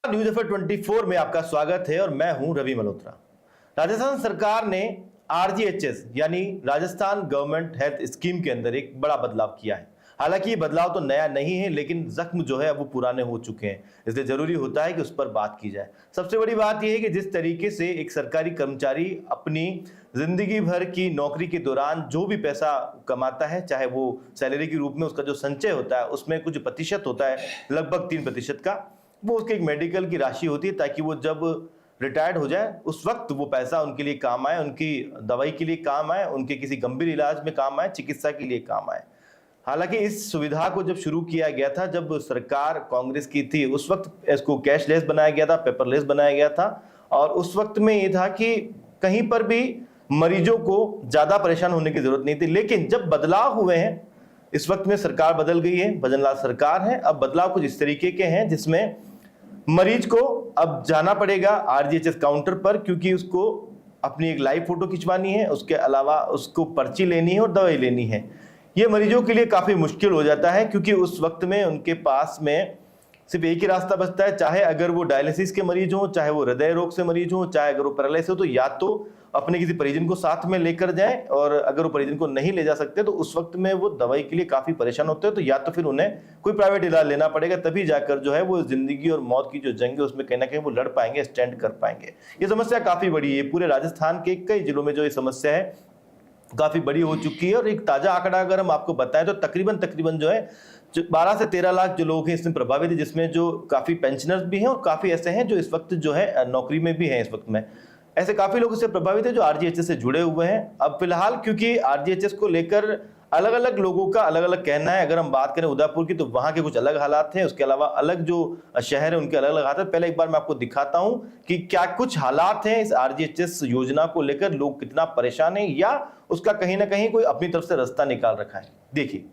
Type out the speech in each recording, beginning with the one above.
News एफर 24 में आपका स्वागत है और मैं हूं रवि मल्होत्रा। राजस्थान सरकार ने आरजीएचएस यानी राजस्थान गवर्नमेंट हेल्थ स्कीम के अंदर एक बड़ा बदलाव किया है। हालांकि ये बदलाव तो नया नहीं है, लेकिन जख्म जो है वो पुराने हो चुके हैं, इसलिए जरूरी होता है कि उस पर बात की जाए। सबसे बड़ी बात यह है कि जिस तरीके से एक सरकारी कर्मचारी अपनी जिंदगी भर की नौकरी के दौरान जो भी पैसा कमाता है, चाहे वो सैलरी के रूप में उसका जो संचय होता है उसमें कुछ प्रतिशत होता है, लगभग 3% का, वो उसके एक मेडिकल की राशि होती है, ताकि वो जब रिटायर्ड हो जाए उस वक्त वो पैसा उनके लिए काम आए, उनकी दवाई के लिए काम आए, उनके किसी गंभीर इलाज में काम आए, चिकित्सा के लिए काम आए। हालांकि इस सुविधा को जब शुरू किया गया था, जब सरकार कांग्रेस की थी, उस वक्त इसको कैशलेस बनाया गया था, पेपरलेस बनाया गया था। और उस वक्त में ये था कि कहीं पर भी मरीजों को ज्यादा परेशान होने की जरूरत नहीं थी। लेकिन जब बदलाव हुए हैं, इस वक्त में सरकार बदल गई है, भजन लाल सरकार है। अब बदलाव कुछ इस तरीके के हैं जिसमें मरीज को अब जाना पड़ेगा आरजीएचएस काउंटर पर, क्योंकि उसको अपनी एक लाइव फोटो खिंचवानी है, उसके अलावा उसको पर्ची लेनी है और दवाई लेनी है। ये मरीजों के लिए काफी मुश्किल हो जाता है, क्योंकि उस वक्त में उनके पास में सिर्फ एक ही रास्ता बचता है। चाहे अगर वो डायलिसिस के मरीज हो, चाहे वो हृदय रोग से मरीज हो, चाहे अगर वो पैरालिसिस हो, तो या तो अपने किसी परिजन को साथ में लेकर जाएं, और अगर वो परिजन को नहीं ले जा सकते तो उस वक्त में वो दवाई के लिए काफी परेशान होते हैं, तो या तो फिर उन्हें कोई प्राइवेट इलाज लेना पड़ेगा, तभी जाकर जो है वो जिंदगी और मौत की जो जंग है उसमें कहीं ना कहीं वो लड़ पाएंगे, स्टैंड कर पाएंगे। ये समस्या काफी बड़ी है, पूरे राजस्थान के कई जिलों में जो ये समस्या है काफी बड़ी हो चुकी है। और एक ताजा आंकड़ा अगर हम आपको बताएं तो तकरीबन जो है 12 से 13 लाख जो लोग हैं इसमें प्रभावित है, जिसमें जो काफी पेंशनर्स भी हैं और काफी ऐसे हैं जो इस वक्त जो है नौकरी में भी हैं। इस वक्त में ऐसे काफी लोग इससे प्रभावित है जो आरजीएचएस से जुड़े हुए हैं। अब फिलहाल क्योंकि आरजीएचएस को लेकर अलग अलग लोगों का अलग अलग कहना है। अगर हम बात करें उदयपुर की, तो वहां के कुछ अलग हालात हैं, उसके अलावा अलग जो शहर है उनके अलग अलग हालात हैं। पहले एक बार मैं आपको दिखाता हूं कि क्या कुछ हालात हैं इस आरजीएचएस योजना को लेकर, लोग कितना परेशान है या उसका कहीं ना कहीं कोई अपनी तरफ से रास्ता निकाल रखा है। देखिए।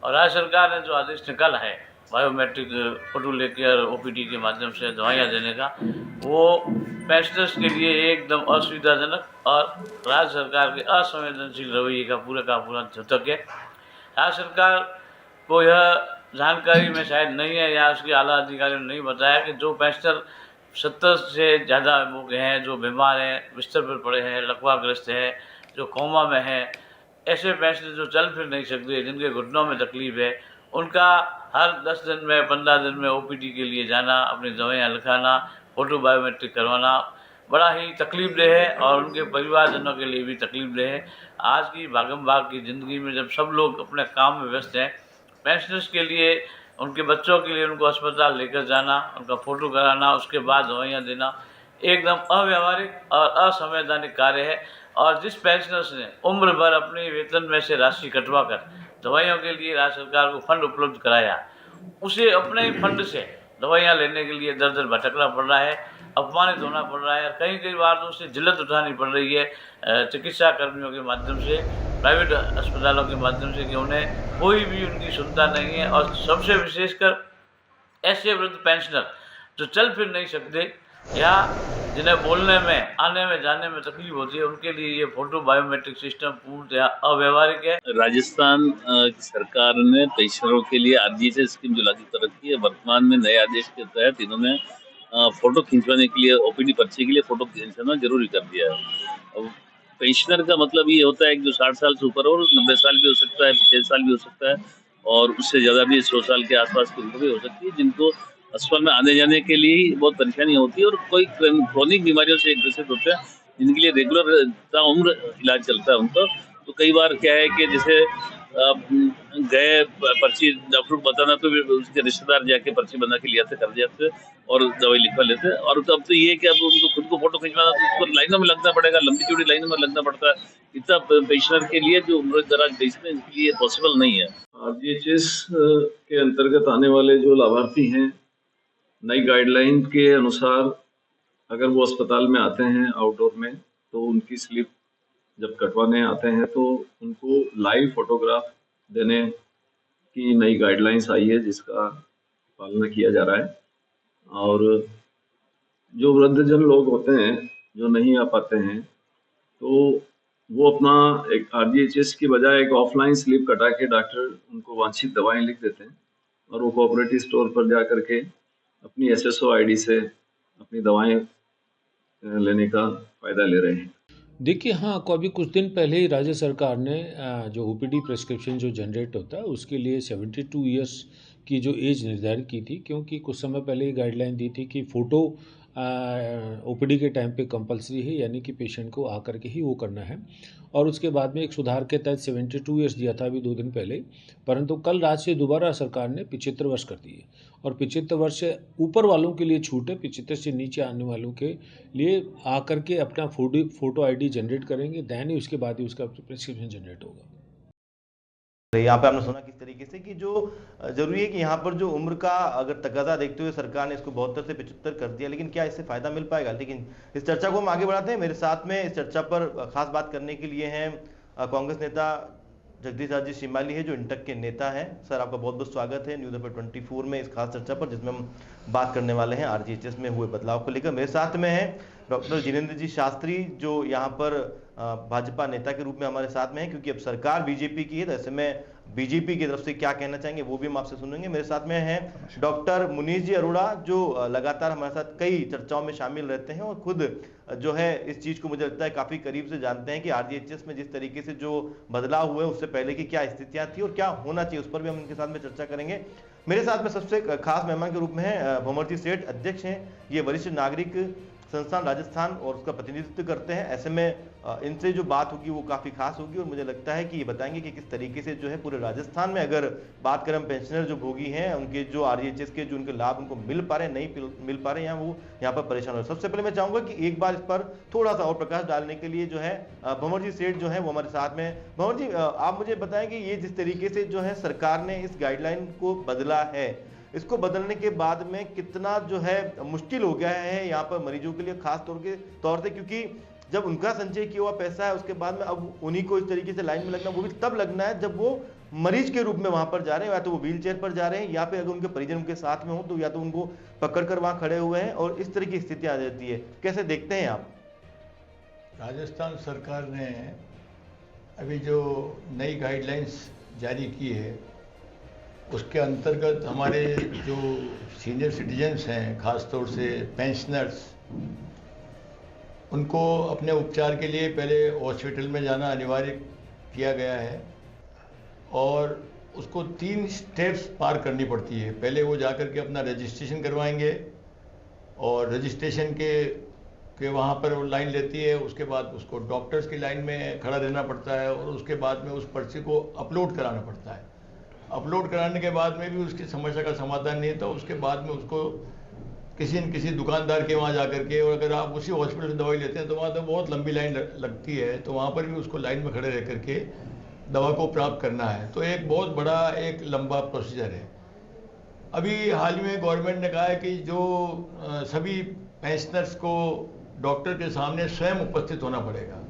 और राज्य सरकार ने जो आदेश निकाला है बायोमेट्रिक फोटो लेकर ओपीडी के माध्यम से दवाइयाँ देने का, वो पेंशनर्स के लिए एकदम असुविधाजनक और राज्य सरकार के असंवेदनशील रवैये का पूरा द्योतक है। राज्य सरकार को यह जानकारी में शायद नहीं है या उसके आला अधिकारियों ने नहीं बताया कि जो पेंशनर 70 से ज़्यादा लोग हैं, जो बीमार हैं, बिस्तर पर पड़े हैं, लकवाग्रस्त हैं, जो कोमा में हैं, ऐसे पेंशनर जो चल फिर नहीं सकते, जिनके घुटनों में तकलीफ है, उनका हर 10 दिन में 15 दिन में ओपीडी के लिए जाना, अपनी दवाइयाँ लिखाना, फोटो बायोमेट्रिक करवाना बड़ा ही तकलीफदेह है और उनके परिवारजनों के लिए भी तकलीफदेह है। आज की भागम भाग की ज़िंदगी में जब सब लोग अपने काम में व्यस्त हैं, पेंशनर्स के लिए, उनके बच्चों के लिए उनको अस्पताल लेकर जाना, उनका फ़ोटो कराना, उसके बाद दवाइयाँ देना एकदम अव्यावहारिक और असंवैधानिक कार्य है। और जिस पेंशनर्स ने उम्र भर अपने वेतन में से राशि कटवा कर दवाइयों के लिए राज्य सरकार को फंड उपलब्ध कराया, उसे अपने ही फंड से दवाइयाँ लेने के लिए दर दर भटकना पड़ रहा है, अपमानित होना पड़ रहा है, कई बार तो उससे जिल्लत उठानी पड़ रही है चिकित्सा कर्मियों के माध्यम से, प्राइवेट अस्पतालों के माध्यम से, कि उन्हें कोई भी उनकी सुनता नहीं है। और सबसे विशेषकर ऐसे वृद्ध पेंशनर जो चल फिर नहीं सकते या जिन्हें बोलने में, आने में, जाने में तकलीफ होती है, उनके लिए ये फोटो बायोमेट्रिक सिस्टम पूर्णतः अव्यवहारिक है। राजस्थान की सरकार ने पेंशनरों के लिए आरजीएचएस स्कीम जो लागू कर रखी है, वर्तमान में नए आदेश के तहत इन्होंने फोटो खींचवाने के लिए, ओपीडी पर्ची के लिए फोटो खींचना जरूरी कर दिया है। अब पेंशनर का मतलब ये होता है कि जो 60 साल से ऊपर हो, 90 साल भी हो सकता है, 65 साल भी हो सकता है, और उससे ज़्यादा भी 100 साल के आसपास की उम्र भी हो सकती है, जिनको अस्पताल में आने जाने के लिए ही बहुत परेशानी होती है और कोई क्रोनिक बीमारियों से ग्रसित होते हैं, जिनके लिए रेगुलर उम्र इलाज चलता है उनका। तो कई बार क्या है कि जैसे गए पर्ची डॉक्टर को बताना, तो उसके रिश्तेदार जाके पर्ची बना के ले आते, कर जाते और दवाई लिखवा लेते। और अब तो ये है कि अब उनको खुद को फोटो खिंचवाना, तो उसको लाइनों में लगना पड़ेगा, लंबी चौड़ी लाइनों में लगना पड़ता है। इतना पेंशनर के लिए जो उम्र दराज पेंशन है, इनके लिए पॉसिबल नहीं है। आरजीएचएस के अंतर्गत आने वाले जो लाभार्थी हैं, नई गाइडलाइन के अनुसार अगर वो अस्पताल में आते हैं आउटडोर में, तो उनकी स्लिप जब कटवाने आते हैं तो उनको लाइव फोटोग्राफ देने की नई गाइडलाइंस आई है, जिसका पालना किया जा रहा है। और जो वृद्धजन लोग होते हैं जो नहीं आ पाते हैं, तो वो अपना एक आरजीएचएस की बजाय एक ऑफलाइन स्लिप कटा के डॉक्टर उनको वांछित दवाएं लिख देते हैं और वो कोऑपरेटिव स्टोर पर जा करके अपनी SSO ID से अपनी दवाएं लेने का फायदा ले रहे हैं। देखिए हाँ, को अभी कुछ दिन पहले ही राज्य सरकार ने जो ओपीडी प्रिस्क्रिप्शन जो जनरेट होता है उसके लिए 72 ईयर्स की जो एज निर्धारित की थी, क्योंकि कुछ समय पहले ही गाइडलाइन दी थी कि फ़ोटो ओपीडी के टाइम पे कंपलसरी है, यानी कि पेशेंट को आकर के ही वो करना है। और उसके बाद में एक सुधार के तहत 72 ईयर्स दिया था अभी 2 दिन पहले, परंतु कल रात से दोबारा सरकार ने 75 वर्ष कर दिए और 75 वर्ष से ऊपर वालों के लिए छूट है, 75 से नीचे आने वालों के लिए आकर के अपना फोटो आईडी जनरेट करेंगे, दैन ही उसके बाद ही उसका प्रिस्क्रिप्शन जनरेट होगा। यहाँ पे आपने सुना किस तरीके से कि जो जरूरी है कि यहाँ पर जो उम्र का अगर तकाजा देखते हुए सरकार ने इसको 72 से 75 कर दिया, लेकिन क्या इससे फायदा मिल पाएगा? लेकिन इस चर्चा को हम आगे बढ़ाते हैं। मेरे साथ में इस चर्चा पर खास बात करने के लिए हैं कांग्रेस नेता जगदीश राज जी शिमाली है, जो इंटक के नेता हैं। सर, आपका बहुत बहुत स्वागत है न्यूज़ पेपर 24 में इस खास चर्चा पर, जिसमें हम बात करने वाले हैं RGHS में हुए बदलाव को लेकर। मेरे साथ में है डॉक्टर जिनेंद्र जी शास्त्री, जो यहाँ पर भाजपा नेता के रूप में हमारे साथ में है, क्योंकि अब सरकार बीजेपी की है, तो ऐसे में बीजेपी की तरफ से क्या कहना चाहेंगे वो भी हम आपसे सुनेंगे। मेरे साथ में हैं डॉक्टर मुनीष जी अरोड़ा, जो लगातार हमारे साथ कई चर्चाओं में शामिल रहते हैं और खुद जो है इस चीज को मुझे लगता है काफी करीब से जानते हैं कि RGHS में जिस तरीके से जो बदलाव हुए उससे पहले की क्या स्थितियां थी और क्या होना चाहिए, उस पर भी हम इनके साथ में चर्चा करेंगे। मेरे साथ में सबसे खास मेहमान के रूप में है भंवर जी सेठ, अध्यक्ष हैं ये वरिष्ठ नागरिक संस्थान राजस्थान और उसका प्रतिनिधित्व करते हैं। ऐसे में इनसे जो बात होगी वो काफ़ी खास होगी और मुझे लगता है कि ये बताएंगे कि किस तरीके से जो है पूरे राजस्थान में, अगर बात करें पेंशनर जो भोगी हैं, उनके जो RGHS के जो उनके लाभ उनको मिल पा रहे नहीं मिल पा रहे हैं, वो यहाँ पर परेशान हो रहे हैं। सबसे पहले मैं चाहूँगा कि एक बार इस पर थोड़ा सा और प्रकाश डालने के लिए जो है भंवर जी सेठ जो है वो हमारे साथ में। भंवर जी, आप मुझे बताएं कि ये जिस तरीके से जो है सरकार ने इस गाइडलाइन को बदला है, इसको बदलने के बाद में कितना जो है मुश्किल हो गया है यहाँ पर मरीजों के लिए, खास तौर से क्योंकि जब उनका संचय किया हुआ पैसा है उसके बाद में अब उन्हीं को इस तरीके से लाइन में लगना, वो भी तब लगना है जब वो मरीज के रूप में वहां पर जा रहे हैं, या तो वो व्हील चेयर पर जा रहे हैं, या फिर अगर उनके परिजन उनके साथ में हो तो या तो उनको पकड़कर वहां खड़े हुए हैं, और इस तरह की स्थिति आ जाती है। कैसे देखते हैं आप? राजस्थान सरकार ने अभी जो नई गाइडलाइंस जारी की है उसके अंतर्गत हमारे जो सीनियर सिटीजन्स हैं, ख़ासतौर से पेंशनर्स, उनको अपने उपचार के लिए पहले हॉस्पिटल में जाना अनिवार्य किया गया है और उसको 3 स्टेप्स पार करनी पड़ती है। पहले वो जाकर के अपना रजिस्ट्रेशन करवाएंगे और रजिस्ट्रेशन के वहाँ पर वो लाइन लेती है, उसके बाद उसको डॉक्टर्स की लाइन में खड़ा रहना पड़ता है और उसके बाद में उस पर्ची को अपलोड कराना पड़ता है। अपलोड कराने के बाद में भी उसकी समस्या का समाधान नहीं था, उसके बाद में उसको किसी न किसी दुकानदार के वहाँ जाकर के, और अगर आप उसी हॉस्पिटल से दवाई लेते हैं तो वहाँ तो बहुत लंबी लाइन लगती है, तो वहाँ पर भी उसको लाइन में खड़े रह करके दवा को प्राप्त करना है। तो एक बहुत बड़ा एक लंबा प्रोसीजर है। अभी हाल ही में गवर्नमेंट ने कहा है कि जो सभी पेंशनर्स को डॉक्टर के सामने स्वयं उपस्थित होना पड़ेगा।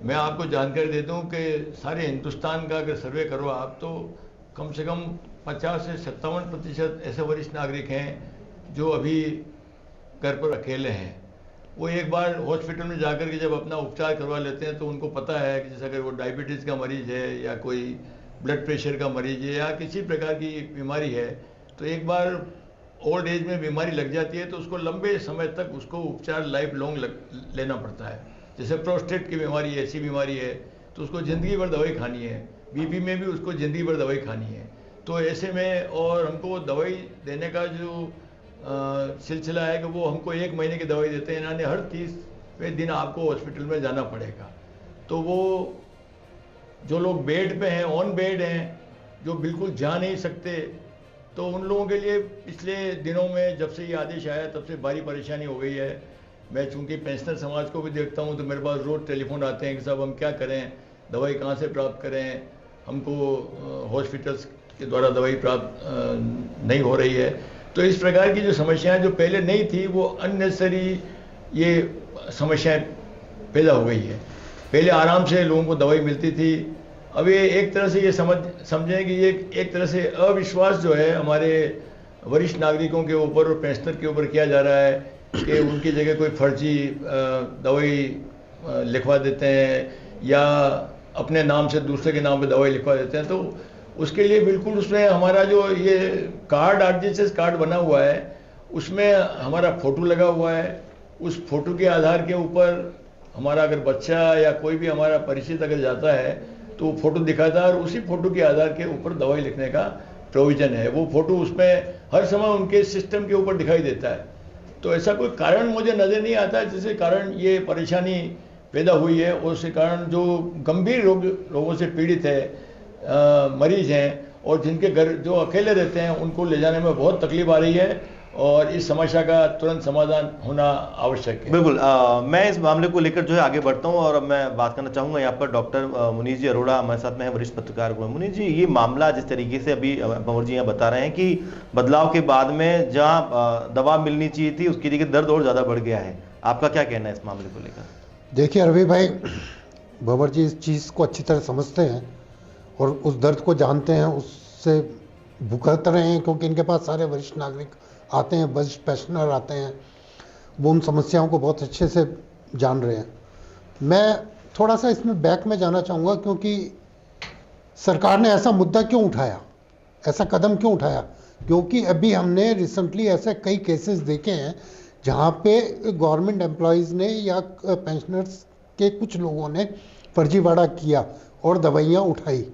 मैं आपको जानकारी दे दूं कि सारे हिंदुस्तान का अगर सर्वे करो आप, तो कम से कम 50 से 57% ऐसे वरिष्ठ नागरिक हैं जो अभी घर पर अकेले हैं। वो एक बार हॉस्पिटल में जाकर के जब अपना उपचार करवा लेते हैं तो उनको पता है कि जैसे अगर वो डायबिटीज़ का मरीज़ है या कोई ब्लड प्रेशर का मरीज़ है या किसी प्रकार की बीमारी है, तो एक बार ओल्ड एज में बीमारी लग जाती है तो उसको लंबे समय तक उसको उपचार लाइफ लॉन्ग लेना पड़ता है। जैसे प्रोस्टेट की बीमारी है, ऐसी बीमारी है तो उसको ज़िंदगी भर दवाई खानी है, बीपी में भी उसको ज़िंदगी भर दवाई खानी है। तो ऐसे में और हमको दवाई देने का जो सिलसिला है कि वो हमको 1 महीने की दवाई देते हैं, यानी हर 30वें दिन आपको हॉस्पिटल में जाना पड़ेगा। तो वो जो लोग बेड पे हैं, ऑन बेड हैं, जो बिल्कुल जा नहीं सकते, तो उन लोगों के लिए पिछले दिनों में जब से ये आदेश आया तब से भारी परेशानी हो गई है। मैं चूँकि पेंशनर समाज को भी देखता हूँ तो मेरे पास रोज़ टेलीफोन आते हैं कि साहब हम क्या करें, दवाई कहाँ से प्राप्त करें, हमको हॉस्पिटल्स के द्वारा दवाई प्राप्त नहीं हो रही है। तो इस प्रकार की जो समस्याएं जो पहले नहीं थी वो अननेसेसरी ये समस्याएं पैदा हो गई है। पहले आराम से लोगों को दवाई मिलती थी, अब ये एक तरह से ये समझें कि ये एक तरह से अविश्वास जो है हमारे वरिष्ठ नागरिकों के ऊपर और पेंशनर के ऊपर किया जा रहा है कि उनकी जगह कोई फर्जी दवाई लिखवा देते हैं या अपने नाम से दूसरे के नाम पे दवाई लिखवा देते हैं। तो उसके लिए बिल्कुल उसमें हमारा जो ये कार्ड RGHS कार्ड बना हुआ है उसमें हमारा फोटो लगा हुआ है। उस फोटो के आधार के ऊपर हमारा अगर बच्चा या कोई भी हमारा परिचित अगर जाता है तो वो फोटो दिखाता है और उसी फोटो के आधार के ऊपर दवाई लिखने का प्रोविजन है। वो फोटो उसमें हर समय उनके सिस्टम के ऊपर दिखाई देता है। तो ऐसा कोई कारण मुझे नज़र नहीं आता जिसके कारण ये परेशानी पैदा हुई है। और उसके कारण जो गंभीर रोगों से पीड़ित है, मरीज हैं और जिनके घर जो अकेले रहते हैं उनको ले जाने में बहुत तकलीफ आ रही है और इस समस्या का तुरंत समाधान होना आवश्यक है। बिल्कुल, मैं इस मामले को लेकर जो है आगे बढ़ता हूं और अब मैं बात करना चाहूंगा यहाँ पर डॉक्टर मुनीष जी अरोड़ा हमारे साथ में है, वरिष्ठ पत्रकार। मुनीष जी, ये मामला जिस तरीके से अभी पंवर जी यहाँ बता रहे हैं कि बदलाव के बाद में जहाँ दवा मिलनी चाहिए थी उसकी जगह दर्द और ज्यादा बढ़ गया है, आपका क्या कहना है इस मामले को लेकर? देखिए रवि भाई, भंवर जी इस चीज़ को अच्छी तरह समझते हैं और उस दर्द को जानते हैं, उससे भुगत रहे हैं, क्योंकि इनके पास सारे वरिष्ठ नागरिक आते हैं, वरिष्ठ पेंशनर आते हैं, वो उन समस्याओं को बहुत अच्छे से जान रहे हैं। मैं थोड़ा सा इसमें बैक में जाना चाहूँगा, क्योंकि सरकार ने ऐसा मुद्दा क्यों उठाया, ऐसा कदम क्यों उठाया, क्योंकि अभी हमने रिसेंटली ऐसे कई केसेस देखे हैं जहाँ पे गवर्नमेंट एम्प्लॉयज़ ने या पेंशनर्स के कुछ लोगों ने फर्जीवाड़ा किया और दवाइयाँ उठाई,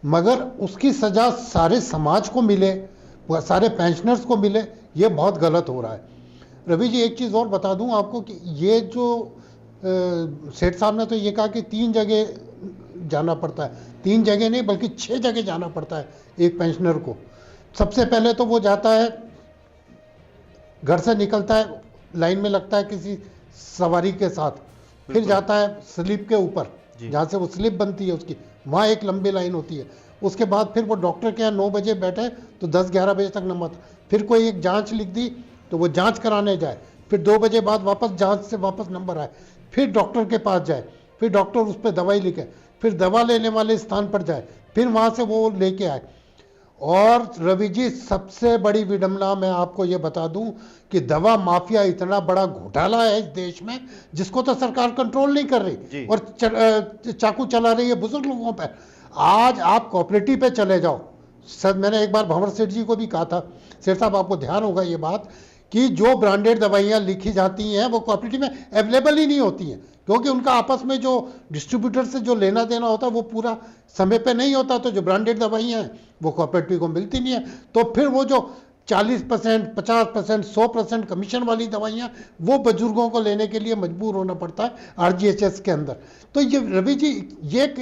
मगर उसकी सज़ा सारे समाज को मिले, सारे पेंशनर्स को मिले, ये बहुत गलत हो रहा है। रवि जी, एक चीज़ और बता दूं आपको कि ये जो सेठ साहब ने तो ये कहा कि 3 जगह जाना पड़ता है, 3 जगह नहीं बल्कि 6 जगह जाना पड़ता है एक पेंशनर को। सबसे पहले तो वो जाता है, घर से निकलता है, लाइन में लगता है किसी सवारी के साथ, फिर जाता है स्लिप के ऊपर जहाँ से वो स्लिप बनती है उसकी, वहाँ एक लंबी लाइन होती है। उसके बाद फिर वो डॉक्टर के यहाँ 9 बजे बैठे तो 10-11 बजे तक नंबर, फिर कोई एक जांच लिख दी तो वो जांच कराने जाए, फिर 2 बजे बाद वापस जांच से वापस नंबर आए, फिर डॉक्टर के पास जाए, फिर डॉक्टर उस पर दवाई लिखे, फिर दवा लेने वाले स्थान पर जाए, फिर वहाँ से वो लेके आए। और रवि जी, सबसे बड़ी विडंबना मैं आपको ये बता दूं कि दवा माफिया इतना बड़ा घोटाला है इस देश में जिसको तो सरकार कंट्रोल नहीं कर रही और चाकू चला रही है बुजुर्ग लोगों पर। आज आप कोऑपरेटिव पे चले जाओ, सर मैंने एक बार भंवर सेठ जी को भी कहा था, सेठ साहब आपको ध्यान होगा ये बात, कि जो ब्रांडेड दवाइयाँ लिखी जाती हैं वो कोऑपरेटिव में अवेलेबल ही नहीं होती हैं, क्योंकि उनका आपस में जो डिस्ट्रीब्यूटर से जो लेना देना होता है वो पूरा समय पे नहीं होता। तो जो ब्रांडेड दवाइयाँ हैं वो कोऑपरेटिव को मिलती नहीं है, तो फिर वो जो 40%, 50%, 100% कमीशन वाली दवाइयाँ वो बुजुर्गों को लेने के लिए मजबूर होना पड़ता है आरजीएचएस के अंदर। तो ये रवि जी, ये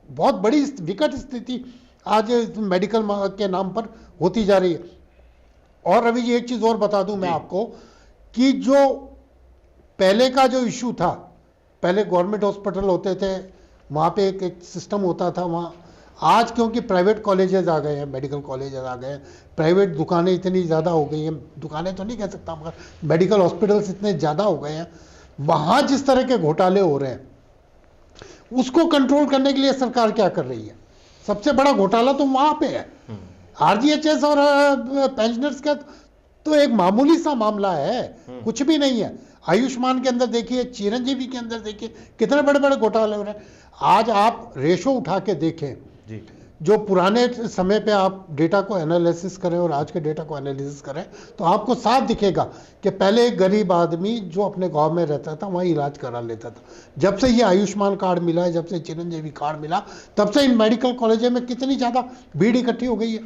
बहुत बड़ी विकट स्थिति आज मेडिकल के नाम पर होती जा रही है। और रवि जी, एक चीज़ और बता दूं मैं आपको कि जो पहले का जो इशू था, पहले गवर्नमेंट हॉस्पिटल होते थे, वहाँ पे एक सिस्टम होता था, वहाँ आज क्योंकि प्राइवेट कॉलेजेस आ गए हैं, मेडिकल कॉलेजेस आ गए हैं, प्राइवेट दुकानें इतनी ज़्यादा हो गई हैं, दुकानें तो नहीं कह सकता मगर मेडिकल हॉस्पिटल्स इतने ज़्यादा हो गए हैं, वहाँ जिस तरह के घोटाले हो रहे हैं उसको कंट्रोल करने के लिए सरकार क्या कर रही है? सबसे बड़ा घोटाला तो वहाँ पे है। आरजीएचएस और पेंशनर्स का तो एक मामूली सा मामला है, कुछ भी नहीं है। आयुष्मान के अंदर देखिए, चिरंजीवी के अंदर देखिए, कितने बड़े बड़े घोटाले हो रहे हैं। आज आप रेशो उठा के देखें जी, जो पुराने समय पे आप डेटा को एनालिसिस करें और आज के डेटा को एनालिसिस करें तो आपको साफ दिखेगा कि पहले एक गरीब आदमी जो अपने गांव में रहता था वहीं इलाज करा लेता था। जब से ये आयुष्मान कार्ड मिला है, जब से चिरंजीवी कार्ड मिला, तब से इन मेडिकल कॉलेजों में कितनी ज़्यादा भीड़ इकट्ठी हो गई है।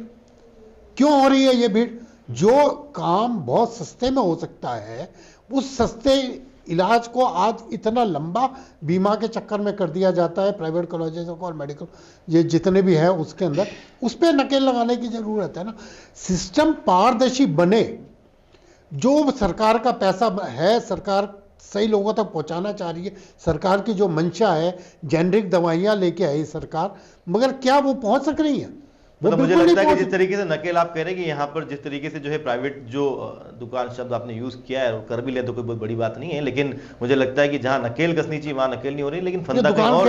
क्यों हो रही है ये भीड़? जो काम बहुत सस्ते में हो सकता है, उस सस्ते इलाज को आज इतना लंबा बीमा के चक्कर में कर दिया जाता है प्राइवेट कॉलेजेस को और मेडिकल ये जितने भी हैं उसके अंदर, उस पर नकेल लगाने की जरूरत है ना। सिस्टम पारदर्शी बने, जो सरकार का पैसा है सरकार सही लोगों तक पहुंचाना चाह रही है, सरकार की जो मंशा है जेनरिक दवाइयां लेके आई सरकार, मगर क्या वो पहुंच सक रही है? मतलब मुझे लगता है कि जिस तरीके से नकेल आप कह रहे हैं कि यहाँ पर जिस तरीके से जो है प्राइवेट जो दुकान शब्द आपने यूज किया है और कर भी लिया तो कोई बहुत बड़ी बात नहीं है, लेकिन मुझे लगता है कि जहाँ नकेल कसनी चाहिए वहाँ नकेल नहीं हो रही, लेकिन फंदा कहीं और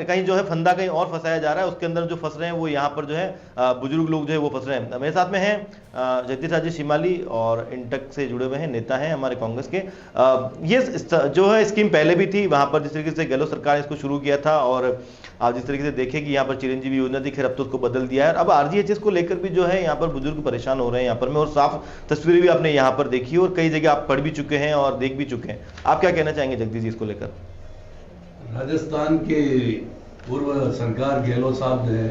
कहीं जो है फंदा कहीं और फंसाया जा रहा है। उसके अंदर जो फंस रहे हैं वो यहाँ पर जो है बुजुर्ग लोग जो है वो फंस रहे हैं। मेरे साथ में है जगदीश राजे शिमाली और इंटक से जुड़े हुए हैं नेता हैं हमारे कांग्रेस के। ये जो है स्कीम पहले भी थी, वहां पर जिस तरीके से गहलोत सरकार ने इसको शुरू किया था और आप जिस तरीके से देखें कि यहाँ पर चिरंजीवी योजना थी, जी खैर अब तो उसको बदल दिया है। अब आरजीएचएस को लेकर भी जो है यहाँ पर बुजुर्ग परेशान हो रहे हैं यहाँ पर में, और साफ तस्वीरें भी आपने यहाँ पर देखी और कई जगह आप पढ़ भी चुके हैं और देख भी चुके हैं। आप क्या कहना चाहेंगे जगदीश जी इसको लेकर? राजस्थान के पूर्व सरकार गहलोत साहब ने,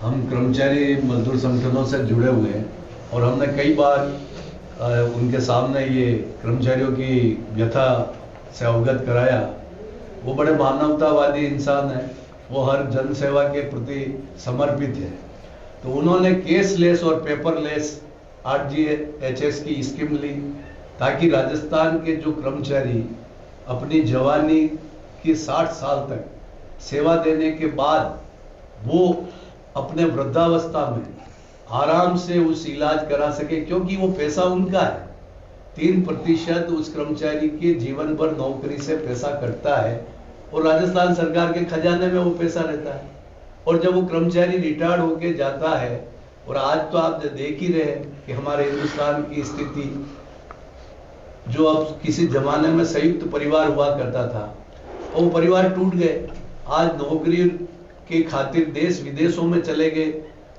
हम कर्मचारी मजदूर संगठनों से जुड़े हुए हैं और हमने कई बार उनके सामने ये कर्मचारियों की व्यथा से अवगत कराया। वो बड़े मानवतावादी इंसान है, वो हर जन सेवा के प्रति समर्पित है। तो उन्होंने केसलेस और पेपरलेस आरजीएचएस की स्कीम ली ताकि राजस्थान के जो कर्मचारी अपनी जवानी की 60 साल तक सेवा देने के बाद वो अपने वृद्धावस्था में आराम से उस इलाज करा सके, क्योंकि वो पैसा उनका है। 3% उस कर्मचारी के जीवन भर नौकरी से पैसा कटता है और राजस्थान सरकार के खजाने में वो पैसा रहता है। और जब वो कर्मचारी रिटायर्ड होके जाता है, और आज तो आप देख ही रहे हैं कि हमारे हिंदुस्तान की स्थिति, जो अब किसी जमाने में संयुक्त परिवार हुआ करता था, और वो परिवार टूट गए। आज नौकरी के खातिर देश विदेशों में चले गए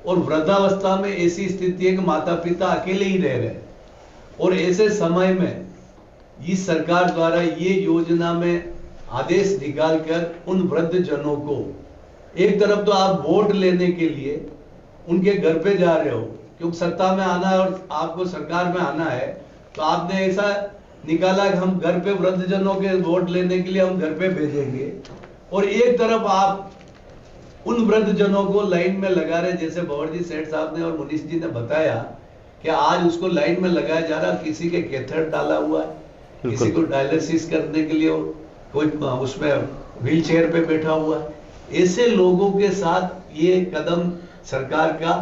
और वृद्धावस्था में ऐसी स्थिति है कि माता पिता अकेले ही रह रहे। और ऐसे समय में इस सरकार द्वारा ये योजना में आदेश निकालकर उन वृद्ध जनों को, एक तरफ तो आप वोट लेने के लिए उनके घर पे जा रहे हो, क्योंकि सत्ता में आना है और आपको सरकार में आना है, तो आपने ऐसा निकाला कि हम घर पे वृद्ध जनों के वोट लेने के लिए हम घर पे भेजेंगे, और एक तरफ आप उन वृद्ध जनों को लाइन में लगा रहे, जैसे भंवर सेठ साहब ने और मुनीष जी ने बताया कि आज उसको लाइन में लगाया जा रहा, किसी के कैथेटर डाला हुआ है, किसी को डायलिसिस करने के लिए कोई उसमें व्हील चेयर पे बैठा हुआ है। ऐसे लोगों के साथ ये कदम सरकार का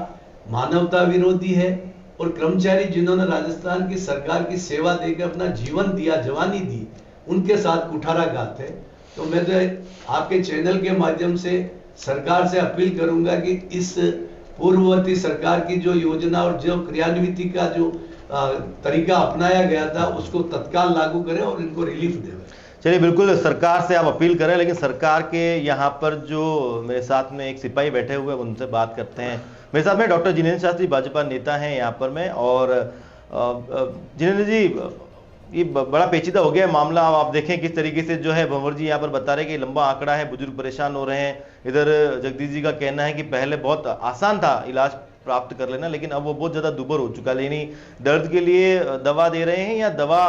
मानवता विरोधी है। और कर्मचारी जिन्होंने राजस्थान की सरकार की सेवा देकर अपना जीवन दिया, जवानी दी, उनके साथ कुठाराघात है। तो मैं तो आपके चैनल के माध्यम से सरकार से अपील करूंगा कि इस पूर्ववर्ती सरकार की जो योजना और जो क्रियान्विति का जो तरीका अपनाया गया था, उसको तत्काल लागू करें और इनको रिलीफ दें। चलिए, बिल्कुल सरकार से आप अपील करें, लेकिन सरकार के यहाँ पर जो मेरे साथ में एक सिपाही बैठे हुए हैं उनसे बात करते हैं। मेरे साथ में डॉक्टर जिनेंद्र शास्त्री भाजपा नेता हैं यहाँ पर में। और जिनेंद्र जी, ये बड़ा पेचीदा हो गया मामला। आप देखें किस तरीके से जो है भंवर जी यहाँ पर बता रहे हैं कि लंबा आंकड़ा है, बुजुर्ग परेशान हो रहे हैं। इधर जगदीश जी का कहना है कि पहले बहुत आसान था इलाज प्राप्त कर लेना, लेकिन अब वो बहुत ज़्यादा दुबर हो चुका है। यानी दर्द के लिए दवा दे रहे हैं या दवा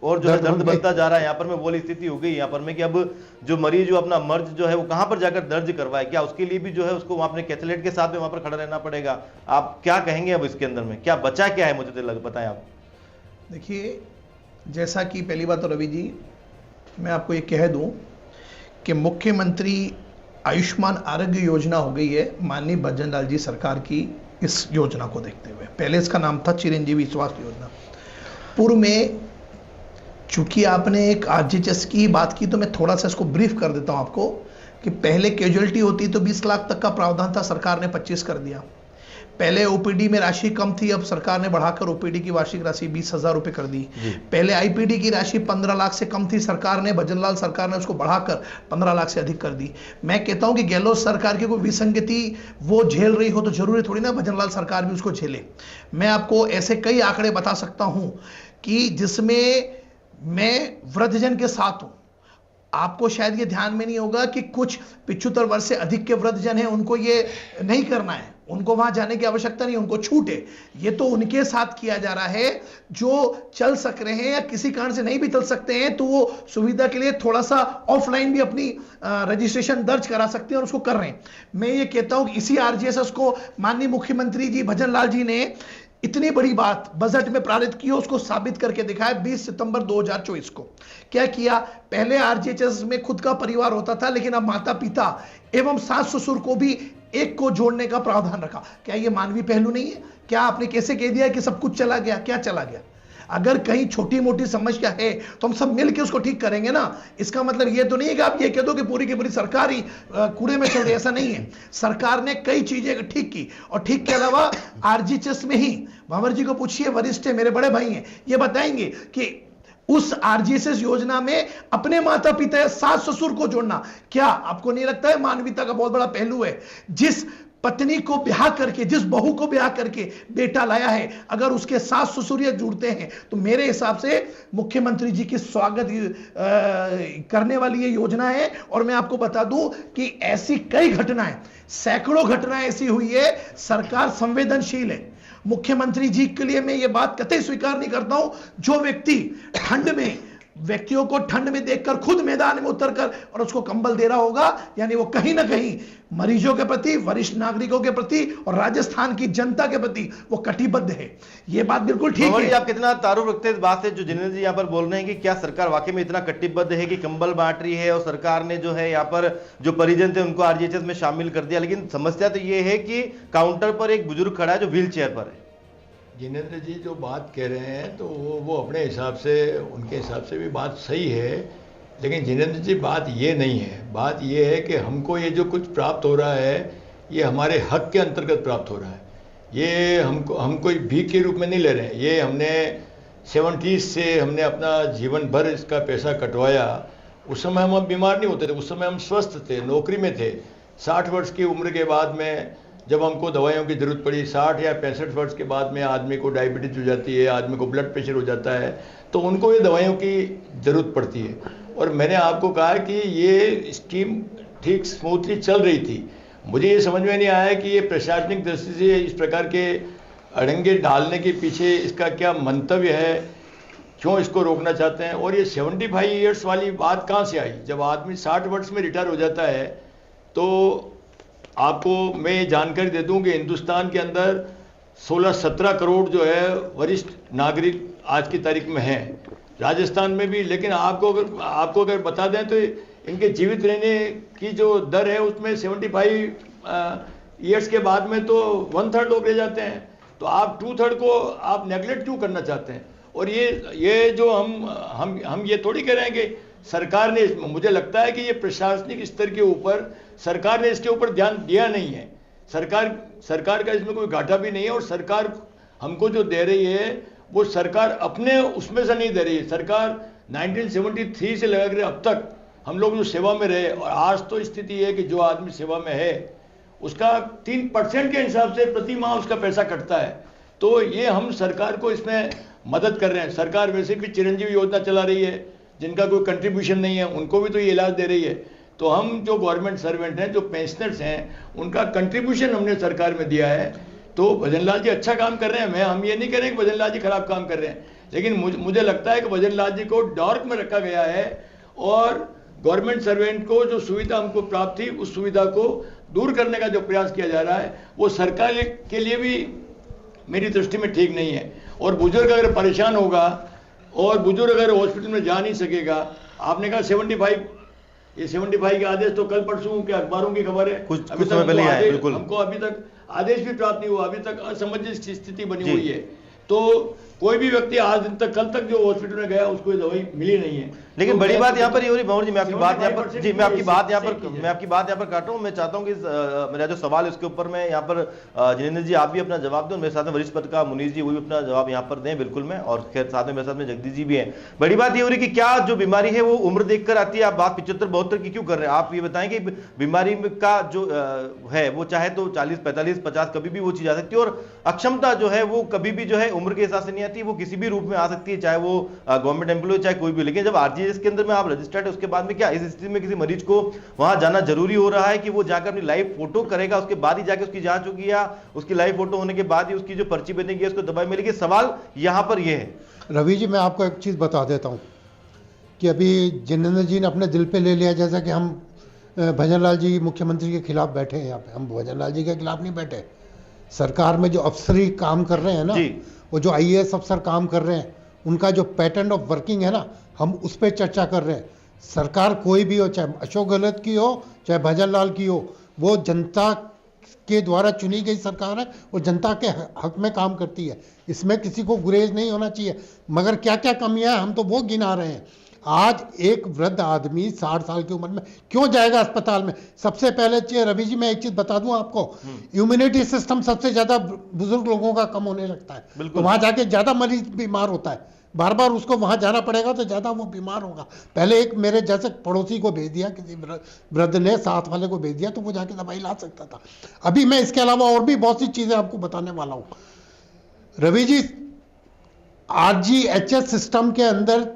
और जो है दर्द बढ़ता जा रहा है। यहाँ पर में वो स्थिति हो गई यहाँ पर में कि अब जो मरीज जो अपना मर्ज जो है वो कहाँ पर जाकर दर्ज करवाए, क्या उसके लिए भी जो है उसको वहाँ अपने कैथलेट के साथ में वहाँ पर खड़ा रहना पड़ेगा? आप क्या कहेंगे अब इसके अंदर में, क्या बचा क्या है, मुझे तो बताएं आप। देखिए, जैसा कि पहली बात तो रवि जी, मैं आपको ये कह दूं कि मुख्यमंत्री आयुष्मान आरोग्य योजना हो गई है माननीय भजन लाल जी सरकार की इस योजना को देखते हुए। पहले इसका नाम था चिरंजीवी स्वास्थ्य योजना। पूर्व में चूंकि आपने एक आरजीएचएस की बात की, तो मैं थोड़ा सा इसको ब्रीफ कर देता हूं आपको कि पहले कैजुअलिटी होती तो 20 लाख तक का प्रावधान था, सरकार ने 25 कर दिया। पहले ओपीडी में राशि कम थी, अब सरकार ने बढ़ाकर ओपीडी की वार्षिक राशि 20,000 रुपए कर दी। पहले आईपीडी की राशि 15 लाख से कम थी, सरकार ने, भजनलाल सरकार ने उसको बढ़ाकर 15 लाख से अधिक कर दी। मैं कहता हूं कि गहलोत सरकार की कोई विसंगति वो झेल रही हो तो जरूरी थोड़ी ना भजनलाल सरकार भी उसको झेले। मैं आपको ऐसे कई आंकड़े बता सकता हूं कि जिसमें मैं वृद्धजन के साथ हूं। आपको शायद ये ध्यान में नहीं होगा कि कुछ 75 वर्ष से अधिक के वृद्धजन हैं, उनको ये नहीं करना है, उनको वहां जाने की आवश्यकता नहीं, उनको छूट है। ये तो उनके साथ किया जा रहा है जो चल सक रहे हैं या किसी कारण से नहीं भी चल सकते हैं, तो वो सुविधा के लिए थोड़ा सा ऑफलाइन भी अपनी रजिस्ट्रेशन दर्ज करा सकते हैं और उसको कर रहे हैं। मैं ये कहता हूं कि इसी आरजीएचएस को माननीय मुख्यमंत्री जी भजन लाल जी ने इतनी बड़ी बात बजट में पारित की, उसको साबित करके दिखाया 20 सितंबर 2024 को। क्या किया? पहले आरजीएचएस में खुद का परिवार होता था, लेकिन अब माता पिता एवं सास ससुर को भी एक को जोड़ने का प्रावधान रखा। क्या यह मानवीय पहलू नहीं है? क्या आपने कैसे कह दिया कि सब कुछ चला गया? क्या चला गया? अगर कहीं छोटी मोटी समस्या है तो हम सब मिलकर उसको ठीक करेंगे ना। इसका मतलब ये तो नहीं है कि आप ये कह दो कि पूरी की पूरी सरकार ही कूड़े में चल रही, ऐसा नहीं है। सरकार ने कई चीजें ठीक की, और ठीक के अलावा आरजीएचएस में ही भंवर जी को पूछिए, वरिष्ठ है, मेरे बड़े भाई हैं, ये बताएंगे कि उस आरजीएसएस योजना में अपने माता पिता या सास ससुर को जोड़ना, क्या आपको नहीं लगता है मानवीयता का बहुत बड़ा पहलू है? जिस पत्नी को ब्याह करके, जिस बहू को ब्याह करके बेटा लाया है, अगर उसके सास ससुरिया जुड़ते हैं तो मेरे हिसाब से मुख्यमंत्री जी की स्वागत करने वाली ये योजना है। और मैं आपको बता दूं कि ऐसी कई घटनाएं, सैकड़ों घटनाएं ऐसी हुई है। सरकार संवेदनशील है। मुख्यमंत्री जी के लिए मैं ये बात कतई स्वीकार नहीं करता हूं, जो व्यक्ति ठंड में, व्यक्तियों को ठंड में देखकर खुद मैदान में उतरकर और उसको कंबल दे रहा होगा, यानी वो कहीं ना कहीं मरीजों के प्रति, वरिष्ठ नागरिकों के प्रति और राजस्थान की जनता के प्रति वो कटिबद्ध है। ये बात बिल्कुल ठीक है। आप कितना तारुफ रखते हैं इस बात से जो जिनेंद्र जी यहाँ पर बोल रहे हैं कि क्या सरकार वाकई में इतना कटिबद्ध है कि कंबल बांट रही है और सरकार ने जो है यहाँ पर जो परिजन थे उनको आरजीएचएस में शामिल कर दिया, लेकिन समस्या तो ये है कि काउंटर पर एक बुजुर्ग खड़ा है जो व्हील चेयर पर है। जिनेंद्र जी जो बात कह रहे हैं तो वो अपने हिसाब से, उनके हिसाब से भी बात सही है, लेकिन जिनेंद्र जी बात ये नहीं है। बात ये है कि हमको ये जो कुछ प्राप्त हो रहा है ये हमारे हक के अंतर्गत प्राप्त हो रहा है। ये हम कोई भीख के रूप में नहीं ले रहे हैं। ये हमने 70s से हमने अपना जीवन भर इसका पैसा कटवाया। उस समय हम बीमार नहीं होते थे, उस समय हम स्वस्थ थे, नौकरी में थे। 60 वर्ष की उम्र के बाद में जब हमको दवाइयों की ज़रूरत पड़ी, 60 या 65 वर्ष के बाद में आदमी को डायबिटीज़ हो जाती है, आदमी को ब्लड प्रेशर हो जाता है, तो उनको ये दवाइयों की ज़रूरत पड़ती है। और मैंने आपको कहा कि ये स्कीम ठीक स्मूथली चल रही थी। मुझे ये समझ में नहीं आया कि ये प्रशासनिक दृष्टि से इस प्रकार के अड़ंगे डालने के पीछे इसका क्या मंतव्य है, क्यों इसको रोकना चाहते हैं। और ये 75 ईयर्स वाली बात कहाँ से आई? जब आदमी 60 वर्ष में रिटायर हो जाता है तो आपको मैं ये जानकारी दे दूं कि हिंदुस्तान के अंदर 16-17 करोड़ जो है वरिष्ठ नागरिक आज की तारीख में हैं, राजस्थान में भी। लेकिन आपको अगर बता दें तो इनके जीवित रहने की जो दर है उसमें 75 ईयर्स के बाद में तो 1/3 लोग रह जाते हैं। तो आप 2/3 को आप नेगलेक्ट क्यों करना चाहते हैं? और ये जो हम ये थोड़ी कह रहे हैं कि सरकार ने, मुझे लगता है कि ये प्रशासनिक स्तर के ऊपर सरकार ने इसके ऊपर ध्यान दिया नहीं है। सरकार का इसमें कोई घाटा भी नहीं है। और सरकार हमको जो दे रही है वो सरकार अपने उसमें से नहीं दे रही है। सरकार 1973 से लेकर अब तक हम लोग जो सेवा में रहे, और आज तो स्थिति है कि जो आदमी सेवा में है उसका 3% के हिसाब से प्रति माह उसका पैसा कटता है। तो ये हम सरकार को इसमें मदद कर रहे हैं। सरकार वैसे भी चिरंजीवी योजना चला रही है, जिनका कोई कंट्रीब्यूशन नहीं है उनको भी तो ये इलाज दे रही है। तो हम जो गवर्नमेंट सर्वेंट हैं, जो पेंशनर्स हैं, उनका कंट्रीब्यूशन हमने सरकार में दिया है। तो भजन लाल जी अच्छा काम कर रहे हैं। हम ये नहीं कह रहे कि भजन लाल जी खराब काम कर रहे हैं, लेकिन मुझे लगता है कि भजन लाल जी को डार्क में रखा गया है और गवर्नमेंट सर्वेंट को जो सुविधा हमको प्राप्त थी उस सुविधा को दूर करने का जो प्रयास किया जा रहा है वो सरकार के लिए भी मेरी दृष्टि में ठीक नहीं है। और बुजुर्ग अगर परेशान होगा और बुजुर्ग अगर हॉस्पिटल में जा नहीं सकेगा, आपने कहा 75 के आदेश तो कल परसों के अखबारों की खबर है, कुछ समय पहले आए, बिल्कुल। हमको अभी तक आदेश भी प्राप्त नहीं हुआ, अभी तक असमंजस की स्थिति बनी हुई है। तो कोई भी व्यक्ति आज दिन तक, कल तक जो हॉस्पिटल में गया उसको दवाई मिली नहीं है। लेकिन तो बड़ी बात यहाँ पर ये हो रही, भंवर जी मैं आपकी बात यहाँ पर, जी मैं आपकी बात यहाँ पर काट रहा हूँ। मैं चाहता हूँ कि मेरा जो सवाल है उसके ऊपर मैं यहाँ पर जिनेंद्र जी आप भी अपना जवाब दें, मेरे साथ में वरिष्ठ पत्रकार मुनीष जी वो भी अपना जवाब यहाँ पर दें, बिल्कुल में, और खैर साथ में मेरे साथ में जगदीश जी भी हैं। बड़ी बात ये हो रही कि क्या जो बीमारी है वो उम्र देखकर आती है? आप बात 75-72 की क्यों कर रहे हैं? आप ये बताएं कि बीमारी का जो है वो चाहे तो 40, 45, 50 कभी भी वो चीज आ सकती है, और अक्षमता जो है वो कभी भी जो है उम्र के हिसाब से नहीं आती, वो किसी भी रूप में आ सकती है, चाहे वो गवर्नमेंट एम्प्लॉय चाहे कोई भी। लेकिन जब आरजीएस के अंदर में आप रजिस्टर्ड है उसके बाद में क्या इस स्थिति में किसी मरीज को वहां जाना जरूरी हो रहा है कि वो जाकर अपनी लाइव फोटो करेगा, उसके बाद ही जाके उसकी जांच होगी, या उसकी लाइव फोटो होने के बाद ही उसकी जो पर्ची बनेगी उसको दवाई मिलेगी? सवाल यहां पर यह है। रवि जी मैं आपको एक चीज बता देता हूं कि अभी जिनेंद्र जी ने अपने दिल पे ले लिया, जैसा कि हम भजन लाल जी मुख्यमंत्री के खिलाफ बैठे हैं यहाँ पे। हम भजन लाल जी के खिलाफ नहीं बैठे। सरकार में जो अफसरी काम कर रहे हैं ना, वो जो IAS अफसर काम कर रहे हैं, उनका जो पैटर्न ऑफ वर्किंग है ना, हम उस पर चर्चा कर रहे हैं। सरकार कोई भी हो, चाहे अशोक गहलोत की हो चाहे भजन लाल की हो, वो जनता के द्वारा चुनी गई सरकार है और जनता के हक में काम करती है। इसमें किसी को गुरेज नहीं होना चाहिए। मगर क्या क्या कमियां हैं हम तो वो गिना रहे हैं। आज एक वृद्ध आदमी 60 साल की उम्र में क्यों जाएगा अस्पताल में? सबसे पहले रवि जी मैं एक चीज बता दूं आपको, इम्यूनिटी सिस्टम सबसे ज्यादा बुजुर्ग लोगों का कम होने लगता है, तो वहां जाके ज्यादा मरीज बीमार होता है, बार बार उसको वहां जाना पड़ेगा तो ज्यादा वो बीमार होगा। पहले एक मेरे जैसे पड़ोसी को भेज दिया, किसी वृद्ध ने साथ वाले को भेज दिया तो वो जाके दवाई ला सकता था। अभी मैं इसके अलावा और भी बहुत सी चीजें आपको बताने वाला हूं। रवि जी, RGHS सिस्टम के अंदर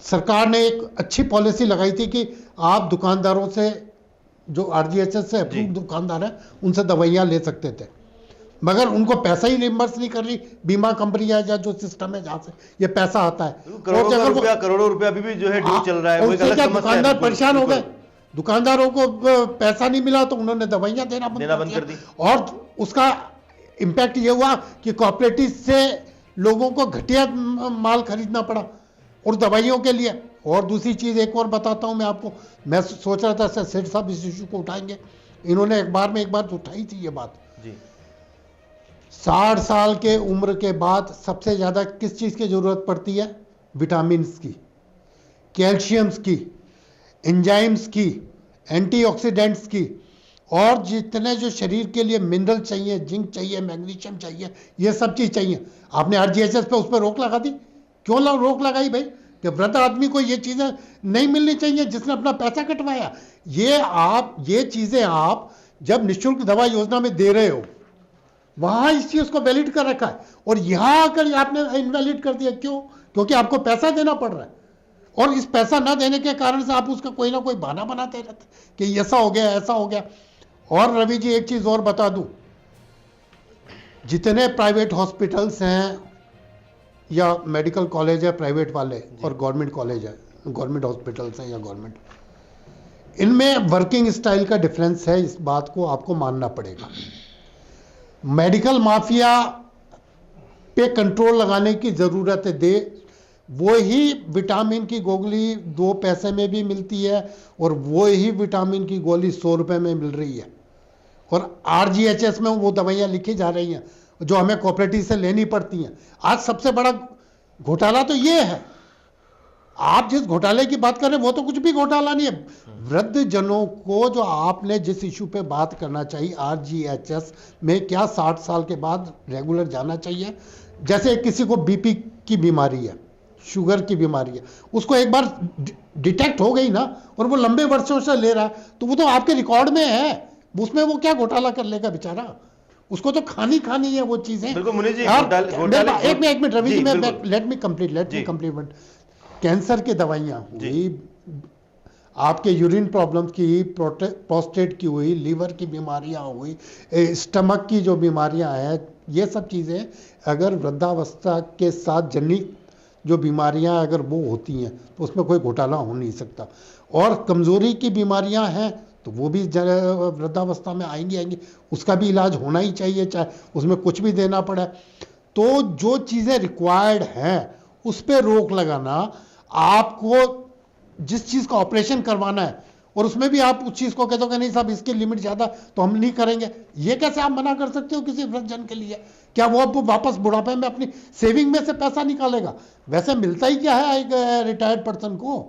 सरकार ने एक अच्छी पॉलिसी लगाई थी कि आप दुकानदारों से, जो RGHS से अप्रूव दुकानदार है, उनसे दवाइयां ले सकते थे, मगर उनको पैसा ही रिम्बर्स नहीं कर रही बीमा कंपनी या जो सिस्टम है जहां से ये पैसा आता है। करोड़ों रुपया अभी भी जो है ड्यू चल रहा है, वो एक अलग समस्या है। दुकानदार परेशान हो गए, दुकानदारों को पैसा नहीं मिला तो उन्होंने दवाइयां देना बंद कर दी, और उसका इंपैक्ट ये हुआ कि कोऑपरेटिव से लोगों को घटिया माल खरीदना पड़ा और दवाइयों के लिए। और दूसरी चीज एक और बताता हूं मैं आपको, मैं सोच रहा था सेठ साहब इस इशू को उठाएंगे, इन्होंने एक बार उठाई थी ये बात जी। 60 साल के उम्र के बाद सबसे ज्यादा किस चीज की जरूरत पड़ती है? विटामिन की, कैल्शियम्स की, एंजाइम्स की, एंटीऑक्सीडेंट्स की, और जितने जो शरीर के लिए मिनरल चाहिए, जिंक चाहिए, मैग्नीशियम चाहिए, ये सब चीज चाहिए। आपने RGHS पे उस पर रोक लगा दी। क्यों रोक लगाई भाई? कि वृद्ध आदमी को ये चीजें नहीं मिलनी चाहिए जिसने अपना पैसा कटवाया। ये चीजें आप जब निःशुल्क दवा योजना में दे रहे हो, वहां इस चीज को वैलिड कर रखा है, और यहां आकर आपने इनवैलिड कर दिया। क्यों? क्योंकि आपको पैसा देना पड़ रहा है, और इस पैसा ना देने के कारण से आप उसका कोई ना कोई बहाना बनाते रहते कि ऐसा हो गया, ऐसा हो गया। और रवि जी एक चीज और बता दूं, जितने प्राइवेट हॉस्पिटल्स हैं या मेडिकल कॉलेज है प्राइवेट वाले, और गवर्नमेंट कॉलेज है, गवर्नमेंट हॉस्पिटल्स हैं या गवर्नमेंट, इनमें वर्किंग स्टाइल का डिफरेंस है। इस बात को आपको मानना पड़ेगा। मेडिकल माफिया पे कंट्रोल लगाने की जरूरत है। वो ही विटामिन की गोली 2 पैसे में भी मिलती है, और वो ही विटामिन की गोली 100 रुपए में मिल रही है, और RGHS में वो दवाइयां लिखी जा रही हैं जो हमें कोऑपरेटिव से लेनी पड़ती हैं। आज सबसे बड़ा घोटाला तो ये है। आप जिस घोटाले की बात कर रहे हैं वो तो कुछ भी घोटाला नहीं है। वृद्ध जनों को जो आपने जिस इशू पे बात करना चाहिए, RGHS में क्या 60 साल के बाद रेगुलर जाना चाहिए? जैसे किसी को BP की बीमारी है, शुगर की बीमारी है, उसको एक बार डिटेक्ट हो गई ना, और वो लंबे वर्षों से ले रहा है, तो वो तो आपके रिकॉर्ड में है, उसमें वो क्या घोटाला कर लेगा बेचारा? उसको तो खानी है वो चीजें। बिल्कुल मुनीर जी, एक minute Ravi ji, let me complete. Cancer की दवाइयां हुई, आपके यूरिन प्रॉब्लम्स की, प्रोस्टेट की हुई, लीवर की बीमारियां हुई, स्टमक की जो बीमारियां हैं, ये सब चीजें अगर वृद्धावस्था के साथ जनित जो बीमारियां अगर वो होती हैं तो उसमें कोई घोटाला हो नहीं सकता। और कमजोरी की बीमारियां हैं तो वो भी वृद्धावस्था में आएंगी, उसका भी इलाज होना ही चाहिए, चाहे उसमें कुछ भी देना पड़े। तो जो चीज़ें रिक्वायर्ड हैं उस पर रोक लगाना, आपको जिस चीज़ का ऑपरेशन करवाना है और उसमें भी आप उस चीज़ को कह दो कि नहीं साहब इसकी लिमिट ज़्यादा तो हम नहीं करेंगे, ये कैसे आप मना कर सकते हो किसी वृद्धजन के लिए? क्या वो अब वापस बुढ़ापे में अपनी सेविंग में से पैसा निकालेगा? वैसे मिलता ही क्या है एक रिटायर्ड पर्सन को,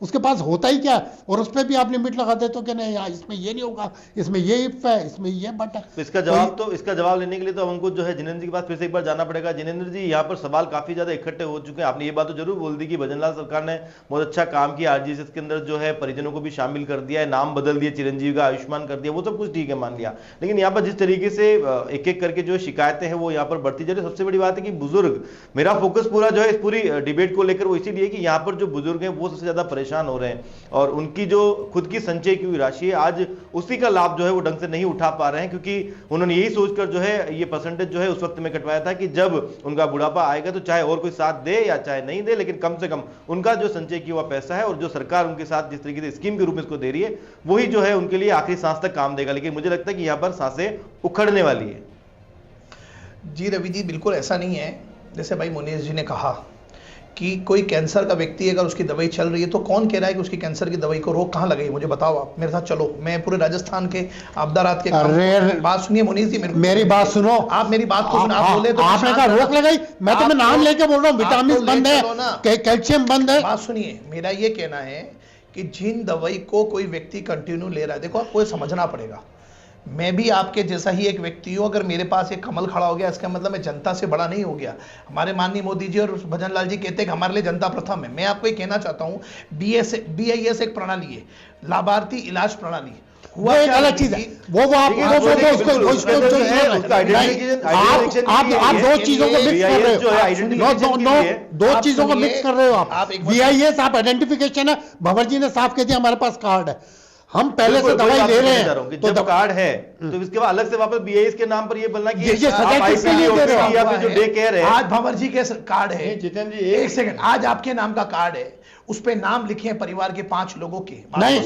उसके पास होता ही क्या है, और उस पर भी आप लिमिट लगा देते हो कि नहीं यार इसमें ये नहीं होगा, इसमें ये इफ है, इसमें ये बट है। तो इसका जवाब लेने के लिए तो हमको जो है जिनेंद्र जी के पास फिर से एक बार जाना पड़ेगा। जिनेंद्र जी, यहाँ पर सवाल काफी ज्यादा इकट्ठे हो चुके हैं। आपने ये बात तो जरूर बोल दी कि भजनलाल सरकार ने बहुत अच्छा काम किया, RGHS के अंदर जो है परिजनों को भी शामिल कर दिया है, नाम बदल दिया, चिरंजीवी का आयुष्मान कर दिया, वो सब कुछ ठीक है, मान लिया। लेकिन यहाँ पर जिस तरीके से एक एक करके जो शिकायतें हैं वो यहाँ पर बढ़ती जा रही है। सबसे बड़ी बात है कि बुजुर्ग, मेरा फोकस पूरा जो है इस पूरी डिबेट को लेकर वो इसीलिए कि यहाँ पर जो बुजुर्ग हैं वो सबसे ज्यादा परेशान हो रहे हैं, और उनकी जो खुद की संचय की हुई राशि है आज उसी का लाभ जो है वो ढंग से नहीं उठा पा रहे हैं, क्योंकि उन्होंने यही सोचकर जो है ये परसेंटेज जो है उस वक्त में कटवाया था कि जब उनका बुढ़ापा आएगा तो चाहे और कोई साथ दे या चाहे नहीं दे, लेकिन कम से कम उनका जो संचय किया हुआ पैसा है और जो सरकार उनके साथ जिस तरीके से स्कीम के रूप में इसको दे रही है वही जो है उनके लिए आखिरी सांस तक काम देगा। लेकिन मुझे लगता है कि यहाँ पर सांसें उखड़ने वाली है। जी रवि जी, बिल्कुल ऐसा नहीं है। जैसे भाई मुनीर जी ने कहा कि कोई कैंसर का व्यक्ति अगर उसकी दवाई चल रही है तो कौन कह रहा है कि उसकी कैंसर की दवाई को रोक कहाँ लगाई? मुझे बताओ, आप मेरे साथ चलो, मैं पूरे राजस्थान के आपदा रात के बात सुनिए मुनीष जी, मेरी बात सुनो, आप मेरी बात को सुनो, आप बोले तो आपने कहा रोक लगाई, मैं तुम्हें नाम लेके बोल रहा हूँ, विटामिन बंद है, कैल्शियम बंद है। बात सुनिए, मेरा ये कहना है कि जिन दवाई को कोई व्यक्ति कंटिन्यू ले रहा है, देखो आपको समझना पड़ेगा, मैं भी आपके जैसा ही एक व्यक्ति हूं। अगर मेरे पास एक कमल खड़ा हो गया इसका मतलब मैं जनता से बड़ा नहीं हो गया। हमारे माननीय मोदी जी और भजन लाल जी कहते हैं कि हमारे लिए जनता प्रथम है। मैं आपको ये कहना चाहता हूं, BIS एक प्रणाली है, लाभार्थी इलाज प्रणाली, वो एक अलग चीज है, वो आप दो चीजों को मिक्स कर रहे हो, दो चीजों को मिक्स कर रहे हो आप। BIS आप आइडेंटिफिकेशन है, भंवर जी ने साफ कह दिया हमारे पास कार्ड है, हम पहले से दवाई ले रहे हैं, तो जब कार्ड है तो इसके बाद अलग से वापस BIS के नाम पर ये बोलना कि ये सजा किसके लिए दे रहे हो? या फिर जो डे केयर है, आज भंवर जी के कार्ड है, जितेंद्र जी एक सेकंड, आज आपके नाम का कार्ड है, उस पे नाम लिखे हैं परिवार के 5 लोगों के। नहीं,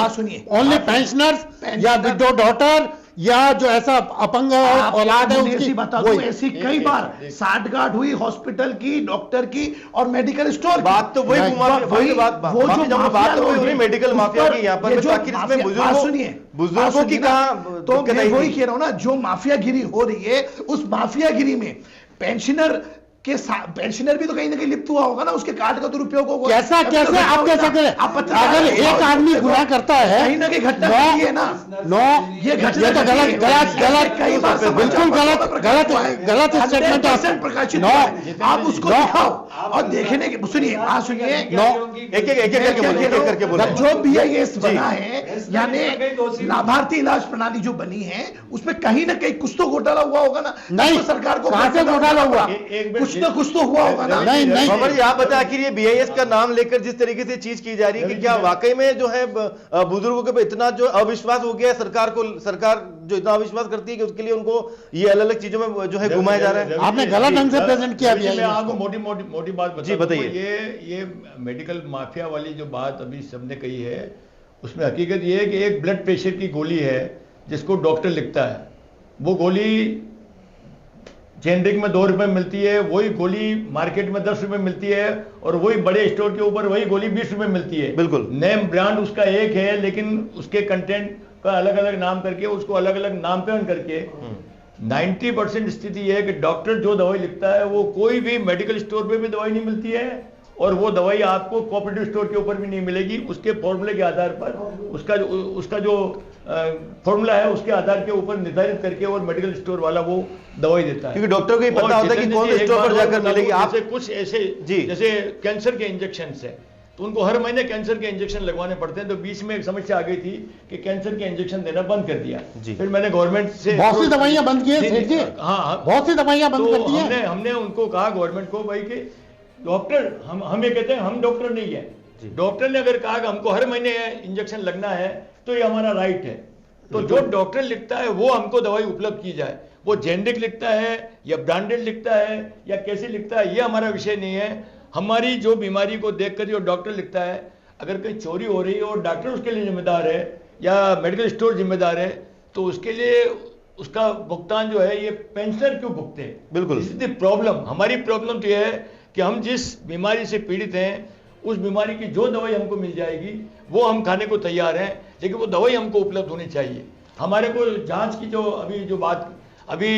सुनिए, ओनली पेंशनर्स या विडो डॉटर या जो ऐसा अपंग औलाद है उसकी, बता दूं, ऐसी कई बार साठगांठ हुई हॉस्पिटल की, डॉक्टर की और मेडिकल स्टोर की। बात तो वही बात तो वही मेडिकल माफिया की यहाँ पर, बुजुर्गों की कहाँ? तो मैं वही कह रहा हूं ना, जो माफियागिरी हो रही है उस माफियागिरी में पेंशनर भी तो कहीं ना कहीं लिप्त हुआ होगा ना, उसके कार्ड का दुरुपयोग होगा। कैसे आप कह सकते हैं? अगर एक आदमी गुनाह करता है, कहीं ना कहीं घटना है ना, ये घटना तो गलत स्टेटमेंट है। आप उसको दिखाओ और देखने के, सुनिए करके बोलो, जो BIS बना है यानी लाभार्थी इलाज प्रणाली जो बनी है, उसमें कहीं ना कहीं कुछ तो घोटाला हुआ होगा ना। नहीं, सरकार को कहां से घोटाला हुआ? कुछ तो हुआ होगा ना। नहीं, आप बताएं, आखिर ये BIS का नाम लेकर जिस तरीके से चीज की जा रही है कि क्या वाकई में जो है बुजुर्गों के इतना जो अविश्वास हो गया सरकार जो इतना अविश्वास करती है कि उसके लिए उनको ये अलग अलग चीजों में जो है घुमाया जा रहा है? आपने गलत ढंग से प्रेजेंट किया। मैं आपको मोटी बात जी बताइए। ये मेडिकल माफिया वाली जो बात अभी सबने कही है, उसमें हकीकत ये है कि एक ब्लड प्रेशर की गोली है जिसको डॉक्टर लिखता है, वो गोली जेनरिक में 2 रुपए मिलती है, वही गोली मार्केट में 10 रुपए मिलती है, और वही बड़े स्टोर के ऊपर वही गोली 20 रुपए मिलती है। बिल्कुल, नेम ब्रांड उसका एक है, लेकिन उसके कंटेंट का अलग अलग नाम करके, उसको अलग अलग नामकरण करके 90% स्थिति यह है कि डॉक्टर जो दवाई लिखता है वो कोई भी मेडिकल स्टोर पे भी दवाई नहीं मिलती है, और वो दवाई आपको कोऑपरेटिव स्टोर के ऊपर भी नहीं मिलेगी। उसके फॉर्मूले के आधार पर उसका जो फॉर्मूला है उसके आधार के ऊपर निर्धारित करके और मेडिकल स्टोर वाला वो दवाई देता है, क्योंकि डॉक्टर को ही पता होता है कि कौन से स्टोर पर जाकर मिलेगी। आपसे कुछ ऐसे जैसे कैंसर के इंजेक्शन है तो उनको हर महीने कैंसर के इंजेक्शन लगवाने पड़ते हैं, तो बीच में एक समस्या आ गई थी कि कैंसर के इंजेक्शन देना बंद कर दिया। फिर मैंने गवर्नमेंट से बहुत सी दवाइयां बंद की है। हाँ, बहुत सी दवाइयां बंद कर दी हैं। हमने उनको कहा गवर्नमेंट को, भाई कि डॉक्टर हम ये कहते हैं हम डॉक्टर नहीं है, डॉक्टर ने अगर कहा कि हमको हर महीने इंजेक्शन लगना है तो ये हमारा राइट है, तो जो डॉक्टर लिखता है वो हमको दवाई उपलब्ध की जाए। वो जेनरिक लिखता है या ब्रांडेड लिखता है या कैसे लिखता है, ये हमारा विषय नहीं है। हमारी जो बीमारी को देखकर जो डॉक्टर लिखता है, अगर कहीं चोरी हो रही है और डॉक्टर उसके लिए जिम्मेदार है या मेडिकल स्टोर जिम्मेदार है, तो उसके लिए उसका भुगतान जो है ये पेंशनर क्यों भुगते हैं? बिल्कुल, दिस इज द प्रॉब्लम। हमारी प्रॉब्लम तो यह है कि हम जिस बीमारी से पीड़ित हैं उस बीमारी की जो दवाई हमको मिल जाएगी वो हम खाने को तैयार हैं, लेकिन वो दवाई हमको उपलब्ध होनी चाहिए। हमारे को जांच की जो बात अभी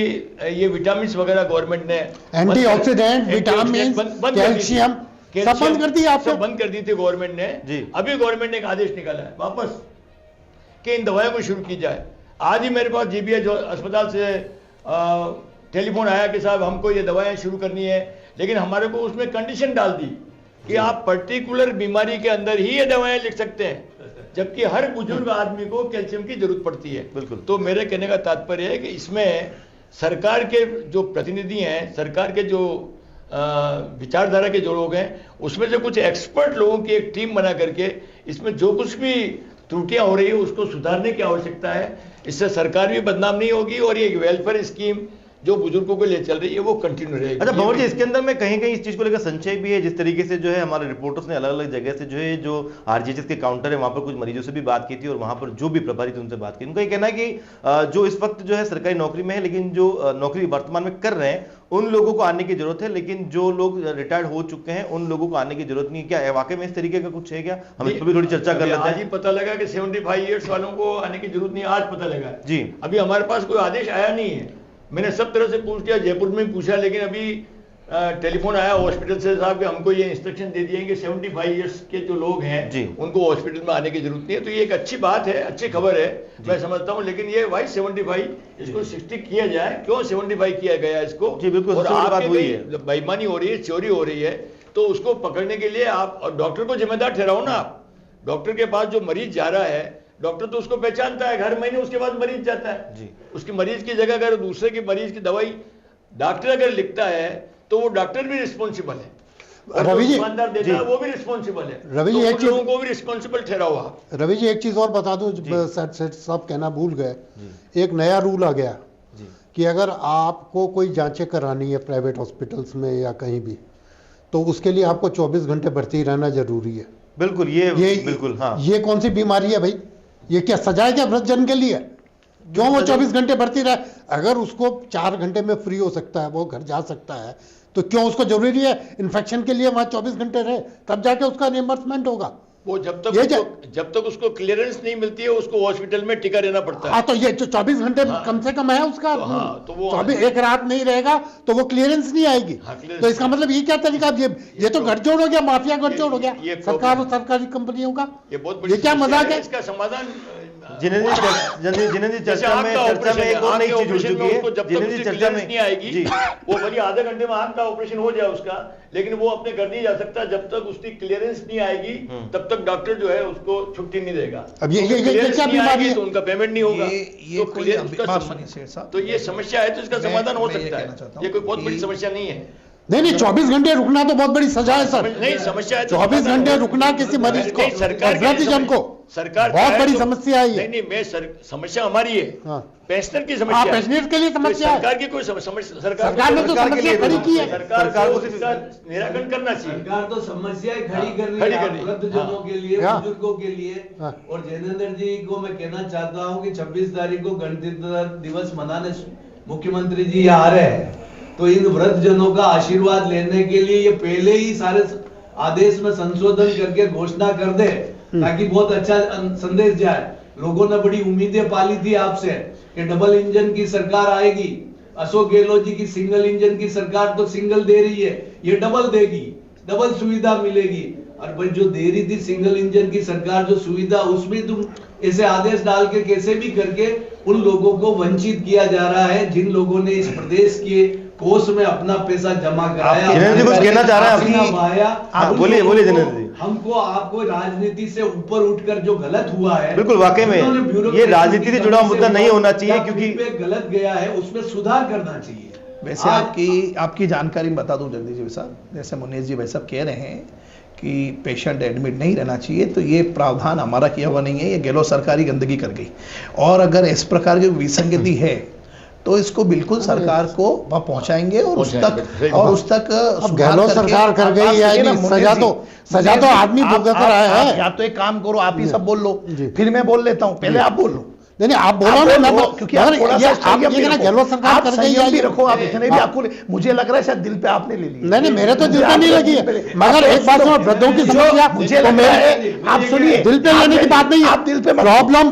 ये विटामिन वगैरह गवर्नमेंट ने एंटीऑक्सीडेंट, विटामिन, कैल्शियम सब बंद कर दिया, सब बंद कर दी थी गवर्नमेंट ने। अभी गवर्नमेंट ने एक आदेश निकाला है वापस कि इन दवाइयों को शुरू की जाए। आज ही मेरे पास GBI जो अस्पताल से टेलीफोन आया कि साहब हमको ये दवाएं शुरू करनी है, लेकिन हमारे को उसमें कंडीशन डाल दी कि आप पर्टिकुलर बीमारी के अंदर ही ये दवाएं लिख सकते हैं, जबकि हर बुजुर्ग आदमी को कैल्शियम की जरूरत पड़ती है। बिल्कुल। तो मेरे कहने का तात्पर्य है कि इसमें सरकार के जो प्रतिनिधि हैं, सरकार के जो विचारधारा के जो लोग हैं, उसमें से कुछ एक्सपर्ट लोगों की एक टीम बना करके इसमें जो कुछ भी त्रुटियां हो रही है उसको सुधारने की आवश्यकता है। इससे सरकार भी बदनाम नहीं होगी और ये एक वेलफेयर स्कीम जो बुजुर्गों को ले चल रही है वो कंटिन्यू रहेगी। अच्छा भंवर जी, इसके अंदर में कहीं कहीं इस चीज को लेकर संशय भी है, जिस तरीके से जो है हमारे रिपोर्टर्स ने अलग अलग जगह से जो है जो आरजीएचएस के काउंटर है वहां पर कुछ मरीजों से भी बात की थी और वहां पर जो भी प्रभारी थे उनसे बात की, उनका ये कहना है कि जो इस वक्त जो है सरकारी नौकरी में है लेकिन जो नौकरी वर्तमान में कर रहे हैं उन लोगों को आने की जरूरत है, लेकिन जो लोग रिटायर्ड हो चुके हैं उन लोगों को आने की जरूरत नहीं है। क्या वाकई में इस तरीके का कुछ है क्या? हम इस पर भी थोड़ी चर्चा कर लेते हैं। आज ही पता लगा कि 75 ईयर्स वालों को आने की जरूरत नहीं, आज पता लगा जी। अभी हमारे पास कोई आदेश आया नहीं है, मैंने सब तरह से पूछ लिया, जयपुर में पूछा, लेकिन अभी टेलीफोन आया हॉस्पिटल से साहब कि हमको ये इंस्ट्रक्शन दे दिए कि 75 ईयर्स के जो लोग हैं उनको हॉस्पिटल में आने की जरूरत नहीं है। तो ये एक अच्छी बात है, अच्छी खबर है, मैं समझता हूँ। लेकिन ये भाई 75 इसको 60 किया जाए, क्यों 75 किया गया इसको? और आपके बेईमानी हो रही है, चोरी हो रही है, तो उसको पकड़ने के लिए आप डॉक्टर को जिम्मेदार ठहराओ ना। आप डॉक्टर के पास जो मरीज जा रहा है, डॉक्टर तो उसको पहचानता है, हर महीने उसके बाद मरीज जाता है, उसकी मरीज की जगह अगर दूसरे की मरीज की दवाई डॉक्टर अगर लिखता है तो वो डॉक्टर भी रिस्पॉन्सिबल है, रवि जी दुकानदार देता है वो भी रिस्पॉन्सिबल है। रवि जी एक लोगों को भी रिस्पॉन्सिबल ठहराओ आप। रवि जी एक चीज और बता दूं, सब कहना भूल गए, एक नया रूल आ गया कि अगर आपको कोई जांचें करानी है प्राइवेट हॉस्पिटल्स में या कहीं भी, तो उसके लिए आपको 24 घंटे भर्ती रहना जरूरी है। बिल्कुल, ये बिल्कुल हाँ। ये कौन सी बीमारी है भाई? ये क्या सजा है क्या वृद्धजन के लिए? क्यों वो 24 घंटे भर्ती रहे? अगर उसको 4 घंटे में फ्री हो सकता है, वो घर जा सकता है, तो क्यों उसको जरूरी है इन्फेक्शन के लिए वहां 24 घंटे रहे? तब जाके उसका रिएंबर्समेंट होगा। वो जब तक उसको क्लियरेंस नहीं मिलती है उसको हॉस्पिटल में टिका रहना पड़ता है। हाँ, तो ये जो 24 घंटे कम से कम है उसका, तो वो 24 एक रात नहीं रहेगा तो वो क्लियरेंस नहीं आएगी। तो इसका मतलब ये क्या तरीका? ये तो गठजोड़ हो गया, माफिया गठजोड़ हो गया सरकार और सरकारी कंपनियों का। ये क्या मजाक है? इसका समाधान जिन्हें चर्चा में एक और नई चीज जुड़ चुकी है, जिन्हें चर्चा में नहीं आएगी, वो भले आधे घंटे में आंख का ऑपरेशन हो जाए उसका, लेकिन वो अपने घर नहीं जा सकता जब तक उसकी क्लियरेंस नहीं आएगी, तब तक डॉक्टर जो है उसको छुट्टी नहीं देगा। अब ये क्या बीमारी है? तो उनका पेमेंट नहीं होगा, तो ये समस्या है, तो इसका समाधान हो सकता है। ये कोई बहुत बड़ी समस्या नहीं है। नहीं 24 घंटे रुकना तो बहुत बड़ी सजा है सर। नहीं समस्या है 24 घंटे रुकना किसी मरीज को, वृद्धजन को, सरकार बहुत बड़ी समस्या है ये। नहीं मैं समस्या हमारी है, पेंशनर की समस्या है, पेंशनर के लिए समस्या है। सरकार की कोई समस्या सरकार ने तो समस्या खड़ी की है, सरकार को इसका निराकरण करना चाहिए। सरकार तो समस्याएं खड़ी कर रही है वृद्धजनों के लिए, बुजुर्गों के लिए। और जैनेंद्र जी को मैं कहना चाहता हूँ कि 26 तारीख को गणतंत्र दिवस मनाने मुख्यमंत्री जी यहाँ आ रहे हैं, तो इन वृद्धजनों का आशीर्वाद लेने के लिए ये पहले ही सारे आदेश में संशोधन करके घोषणा कर दे, ताकि बहुत अच्छा संदेश जाए। लोगों ने बड़ी उम्मीदें पाली थी आपसे कि डबल इंजन की सरकार आएगी, अशोक गहलोत जी की सिंगल इंजन की सरकार तो सिंगल दे रही है, ये डबल देगी, डबल सुविधा मिलेगी। और भाई जो दे रही थी सिंगल इंजन की सरकार जो सुविधा, उसमें तुम ऐसे आदेश डाल के कैसे भी करके उन लोगों को वंचित किया जा रहा है जिन लोगों ने इस प्रदेश के कोष में अपना पैसा जमा कराया। कुछ कहना चाह रहे हैं? बोलिए जिनेंद्र जी। हमको आपको राजनीति से ऊपर उठकर जो गलत हुआ है, बिल्कुल वाकई में ये राजनीति से जुड़ा मुद्दा नहीं होना चाहिए, क्योंकि गलत गया है उसमें सुधार करना चाहिए। वैसे आपकी जानकारी में बता दूं जगदीश जी साहब, जैसे मुनीश जी भाई साहब कह रहे हैं कि पेशेंट एडमिट नहीं रहना चाहिए, तो ये प्रावधान हमारा किया हुआ नहीं है, ये गहलोत सरकार ही गंदगी कर गई। और अगर इस प्रकार की विसंगति है तो इसको बिल्कुल सरकार को वहां पहुंचाएंगे और उस तक गहलोत सरकार कर गई है। सजा तो आदमी भुगत रहा है। या तो एक काम करो, आप ही सब बोल लो, फिर मैं बोल लेता हूं, पहले आप बोल लो। नहीं आप बोलो ना, क्योंकि गहलोत सरकार कर गई है। रखो आप इतने भी आपको, मुझे लग रहा है शायद दिल पे आपने ले ली। नहीं मेरे तो दिल पे नहीं लगी है, मगर एक बात सुनो, वृद्धों की समस्या मुझे लग रहा है, आप सुनिए, दिल पे लेने की बात नहीं है, आप दिल पे प्रॉब्लम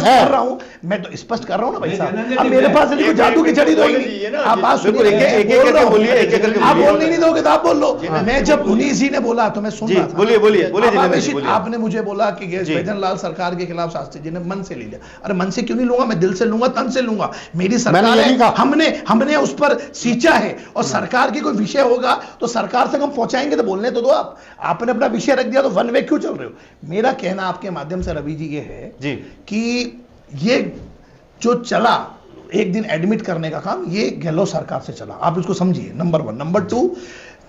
है। मैं तो स्पष्ट कर रहा हूं ना भाई साहब, अब मेरे पास कोई जादू की छड़ी दोगे, आप बात सुनिए, आप बोलने नहीं दोगे तो आप बोल लो। मैं जब मुनीश जी ने बोला तो मैं सुन रहा था। बोलिए। आपने मुझे बोला कि बैजनलाल सरकार के खिलाफ शास्त्री जी ने मन से ले लिया। अरे मन से क्यों नहीं लूंगा, मैं दिल से लूंगा, तन से लूंगा। मेरी सरकार है, हमने उस पर सींचा है, और सरकार की कोई विषय होगा तो सरकार तक हम पहुंचाएंगे, तो बोलने तो दो आप। आपने अपना विषय रख दिया तो वन वे क्यों चल रहे हो? मेरा कहना आपके माध्यम से रवि जी ये है कि ये जो चला एक दिन एडमिट करने का काम, ये गहलोत सरकार से चला, आप इसको समझिए, नंबर 1। नंबर 2,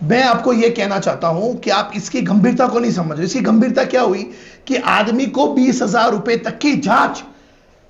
मैं आपको यह कहना चाहता हूं कि आप इसकी गंभीरता को नहीं समझ रहे। इसकी गंभीरता क्या हुई कि आदमी को 20,000 रुपए तक की जांच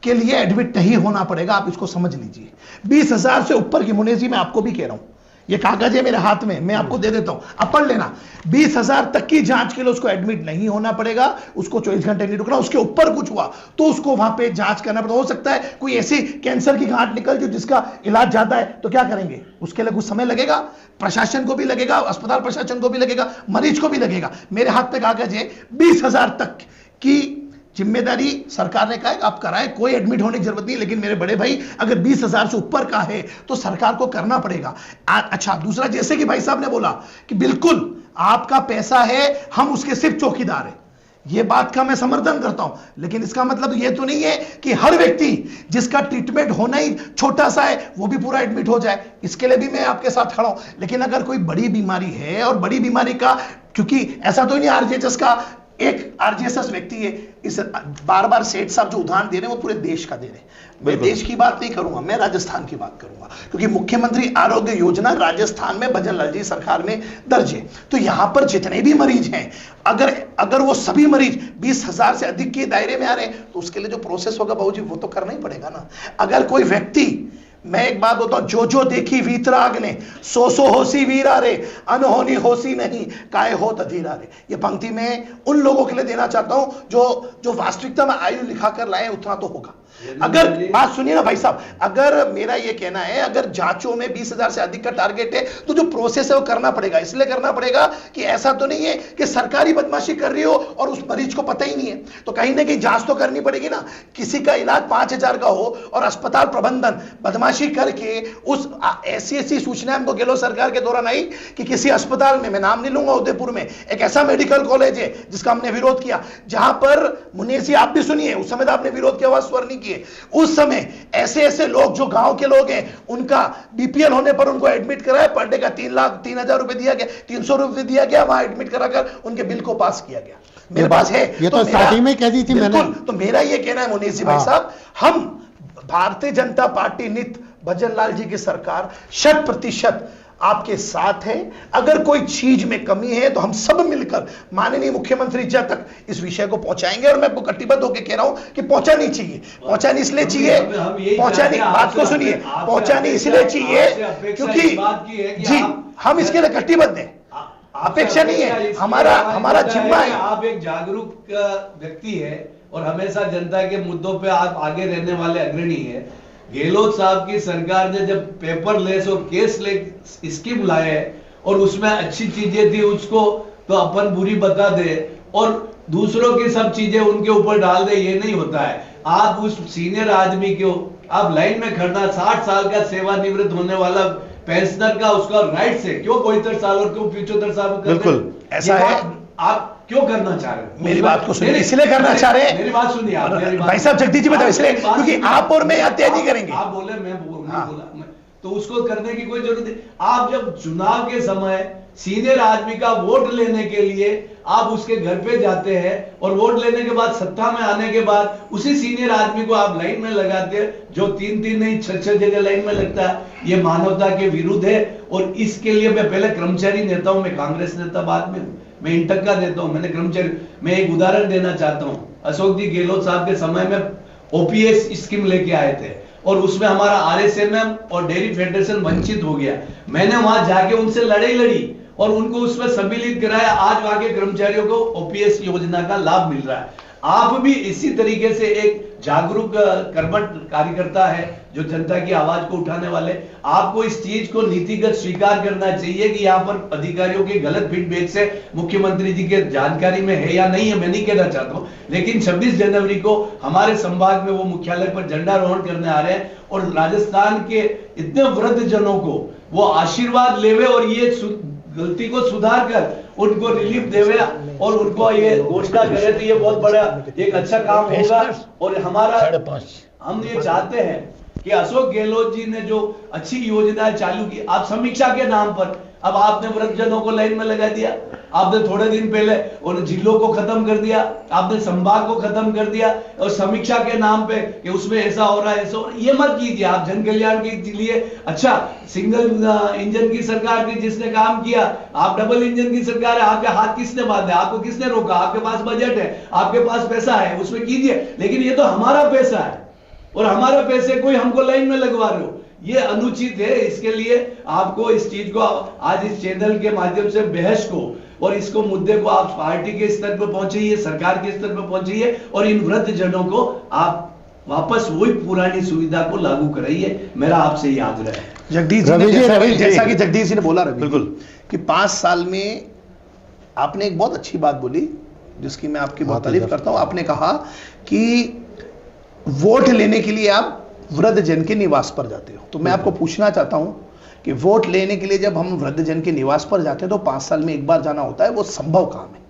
के लिए एडमिट नहीं होना पड़ेगा, आप इसको समझ लीजिए। 20,000 से ऊपर की, मुनीष जी मैं आपको भी कह रहा हूं, ये कागज है मेरे हाथ में, मैं आपको दे देता हूं, आप पढ़ लेना। 20,000 तक की जांच के लिए उसको एडमिट नहीं होना पड़ेगा, उसको 24 घंटे नहीं रुकना। उसके ऊपर कुछ हुआ तो उसको वहां पे जांच करना पड़ेगा। हो सकता है कोई ऐसी कैंसर की गांठ निकल जो जिसका इलाज ज्यादा है, तो क्या करेंगे? उसके लिए कुछ समय लगेगा, प्रशासन को भी लगेगा, अस्पताल प्रशासन को भी लगेगा, मरीज को भी लगेगा। मेरे हाथ पे कागज है, 20,000 तक की जिम्मेदारी सरकार ने कहा है आप कराए, कोई एडमिट होने की जरूरत नहीं। लेकिन मेरे बड़े भाई, अगर 20,000 से ऊपर का है तो सरकार को करना पड़ेगा। अच्छा, दूसरा, जैसे कि भाई साहब ने बोला कि बिल्कुल आपका पैसा है, हम उसके सिर्फ चौकीदार हैं, ये बात का मैं समर्थन करता हूं। लेकिन इसका मतलब ये तो नहीं है कि हर व्यक्ति जिसका ट्रीटमेंट होना ही छोटा सा है वो भी पूरा एडमिट हो जाए। इसके लिए भी मैं आपके साथ खड़ा हूं। लेकिन अगर कोई बड़ी बीमारी है, और बड़ी बीमारी का, क्योंकि ऐसा तो नहीं आरजीएचएस का एक आरजीएसएस व्यक्ति है, इस बार बार सेठ साहब जो उदाहरण दे रहे हैं वो पूरे देश का दे रहे हैं। मैं देश की बात नहीं करूंगा, मैं राजस्थान की बात करूंगा, क्योंकि मुख्यमंत्री आरोग्य योजना राजस्थान में भजन लाल जी सरकार में दर्ज है। तो यहां पर जितने भी मरीज हैं, अगर वो सभी मरीज 20,000 से अधिक के दायरे में आ रहे हैं, तो उसके लिए जो प्रोसेस होगा बाबूजी वो तो करना ही पड़ेगा ना। अगर कोई व्यक्ति, मैं एक बात बताऊं, जो जो देखी वीतराग ने, सो सो होसी वीरा रे, अनहोनी होसी नहीं, काय होत अधीरा रे। ये पंक्ति में उन लोगों के लिए देना चाहता हूं जो वास्तविकता में आयु लिखा कर लाए, उतना तो होगा। अगर बात सुनिए ना भाई साहब, अगर मेरा ये कहना है, अगर जांचों में 20,000 से अधिक का टारगेट है तो जो प्रोसेस है वो करना पड़ेगा। इसलिए करना पड़ेगा कि ऐसा तो नहीं है कि सरकारी बदमाशी कर रही हो और उस मरीज को पता ही नहीं है, तो कहीं ना कहीं जांच तो करनी पड़ेगी ना। किसी का इलाज 5,000 का हो और अस्पताल प्रबंधन बदमाशी करके उस ऐसी सूचना हमको गहलोत सरकार के दौरान आई कि किसी अस्पताल में, मैं नाम नहीं लूंगा, उदयपुर में एक ऐसा मेडिकल कॉलेज है जिसका हमने विरोध किया, जहां पर मुनीष जी आप भी सुनिए, उस समय आपने विरोध की आवाज स्वर नहीं किए। उस समय ऐसे लोग जो गांव के लोग हैं, उनका बीपीएल होने पर उनको एडमिट कराया, पर डे का 3,03,000 रुपए दिया गया, 300 रुपए दिया गया, वहां एडमिट कराकर उनके बिल को पास किया गया। मेरे पास है, ये तो स्टार्टिंग में कह दी थी मैंने। तो मेरा ये कहना है मुनीष जी भाई साहब, हम भारतीय जनता पार्टी नित भजन लाल जी की सरकार 100% आपके साथ है। अगर कोई चीज में कमी है तो हम सब मिलकर माननीय मुख्यमंत्री जी तक इस विषय को पहुंचाएंगे। और मैं आपको कटिबद्ध होकर कह रहा हूं कि पहुंचानी चाहिए। पहुंचानी इसलिए चाहिए, पहुंचानी, बात को सुनिए, पहुंचानी इसलिए चाहिए क्योंकि जी हम इसके लिए कटिबद्ध हैं, अपेक्षा नहीं है, हमारा जिम्मा है। आप एक जागरूक व्यक्ति है और हमेशा जनता के मुद्दों पे आप आगे रहने वाले अग्रणी है। गहलोत साहब की सरकार ने जब पेपरलेस और केसलेस स्कीम लाए और उसमें अच्छी चीजें थी, उसको तो अपन बुरी बता दे और दूसरों की सब चीजें उनके ऊपर डाल दे, ये नहीं होता है। आप उस सीनियर आदमी को आप लाइन में खड़ना, 60 साल का सेवानिवृत्त होने वाला पेंशनर का उसका राइट है, क्यों 75 साल और क्यों 75 साल? बिल्कुल ऐसा है। आप क्यों करना चाह रहे हैं? मेरी बात को सुनिए, इसलिए करना चाह रहे हैं। मेरी बात सुनिए आप, भाई साहब जगदीश जी बताओ, इसलिए क्योंकि आप और मैं हत्या नहीं करेंगे। आप बोले, मैं बोला, तो उसको करने की कोई जरूरत नहीं। आप जब चुनाव के समय सीनियर आदमी का वोट लेने के लिए आप उसके घर पे जाते हैं और वोट लेने के बाद सत्ता में आने के बाद उसी सीनियर आदमी को आप लाइन में लगाते हैं, जो 3 नहीं 6 जगह लाइन में लगता है, ये मानवता के विरुद्ध है। और इसके लिए मैं पहले कर्मचारी नेता हूं, मैं कांग्रेस नेता बाद में, मैं इन टक्का देता हूं, मैंने कर्मचारी, मैं एक उदाहरण देना चाहता हूं। अशोक जी गहलोत साहब के समय में ओपीएस स्कीम लेके आए थे और उसमें हमारा आरएसएमएम और डेयरी फेडरेशन वंचित हो गया। मैंने वहां जाके उनसे लड़ाई लड़ी और उनको उसमें सम्मिलित कराया। आज वहां के कर्मचारियों को ओपीएस योजना का लाभ मिल रहा है। आप भी इसी तरीके से एक जागरूक कर्मठ कार्यकर्ता है जो जनता की आवाज को उठाने वाले, आपको इस चीज को नीतिगत स्वीकार करना चाहिए कि यहाँ पर अधिकारियों के गलत फीडबैक से मुख्यमंत्री जी के जानकारी में है या नहीं है, मैं नहीं कहना चाहता हूँ, लेकिन 26 जनवरी को हमारे संभाग में वो मुख्यालय पर झंडारोहण करने आ रहे हैं और राजस्थान के इतने वृद्ध जनों को वो आशीर्वाद लेवे और ये गलती को सुधार कर उनको रिलीफ देवे और उनको ये घोषणा करे, तो ये बहुत बड़ा एक अच्छा काम होगा। और हमारा हम ये चाहते हैं कि अशोक गहलोत जी ने जो अच्छी योजनाएं चालू की, आप समीक्षा के नाम पर अब आपने वृद्धजनों को लाइन में लगा दिया, आपने थोड़े दिन पहले उन जिलों को खत्म कर दिया, आपने संभाग को खत्म कर दिया और समीक्षा के नाम पे कि उसमें ऐसा हो रहा है, ऐसा हो रहा है, ये मत कीजिए। आप जन कल्याण के लिए अच्छा सिंगल इंजन की सरकार थी जिसने काम किया, आप डबल इंजन की सरकार है, आपके हाथ किसने बांधे, आपको किसने रोका? आपके पास बजट है, आपके पास पैसा है, उसमें कीजिए, लेकिन ये तो हमारा पैसा है, और हमारे पैसे कोई हमको लाइन में लगवा रहे हो, ये अनुचित है। इसके लिए आपको इस चीज को आज इस चैनल के माध्यम से बहस को और इसको मुद्दे को आप पार्टी के स्तर पर पहुंचाइए, सरकार के स्तर पर पहुंचाइए और इन वृद्ध जनों को आप वापस वही पुरानी सुविधा को लागू कराइए। मेरा आपसे ये आग्रह है। जगदीश जी ने जैसा कि जगदीश जी ने बोला रवि बिल्कुल कि 5 साल में आपने एक बहुत अच्छी बात बोली जिसकी मैं आपकी बहुत तारीफ करता हूं। आपने कहा कि वोट लेने के लिए आप वृद्ध जन के निवास पर जाते हो। तो मैं आपको पूछना चाहता हूं कि वोट लेने के लिए जब हम वृद्ध जन के निवास पर जाते हैं तो 5 साल में एक बार जाना होता है, वो संभव काम है।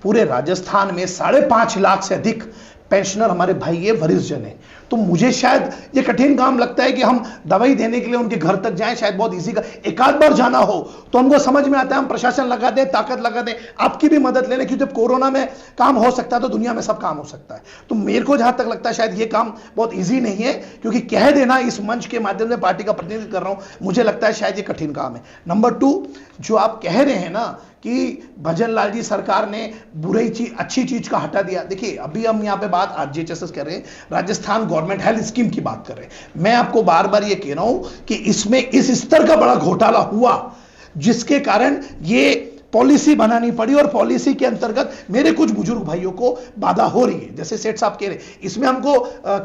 पूरे राजस्थान में 5.5 लाख से अधिक पेंशनर हमारे भाई ये वरिष्ठ जन है। तो मुझे शायद ये कठिन काम लगता है कि हम दवाई देने के लिए उनके घर तक जाएं, शायद बहुत इजी का एक आध बार जाना हो तो हमको समझ में आता है, हम प्रशासन लगा दें, ताकत लगा दें, आपकी भी मदद ले लें, क्योंकि जब कोरोना में काम हो सकता है तो दुनिया में सब काम हो सकता है। तो मेरे को जहां तक लगता है शायद ये काम बहुत ईजी नहीं है, क्योंकि कह देना इस मंच के माध्यम से पार्टी का प्रतिनिधित्व कर रहा हूं, मुझे लगता है शायद ये कठिन काम है। नंबर 2, जो आप कह रहे हैं ना कि भजन लाल जी सरकार ने बुरी चीज अच्छी चीज का हटा दिया। देखिए अभी हम यहाँ पे बात आरजीएचएस कर रहे हैं, राजस्थान गवर्नमेंट हेल्थ स्कीम की बात कर रहे हैं। मैं आपको बार बार ये कह रहा हूं कि इसमें इस स्तर का बड़ा घोटाला हुआ जिसके कारण ये पॉलिसी बनानी पड़ी और पॉलिसी के अंतर्गत मेरे कुछ बुजुर्ग भाइयों को बाधा हो रही है। जैसे सेठ साहब कह रहे हैं, इसमें हमको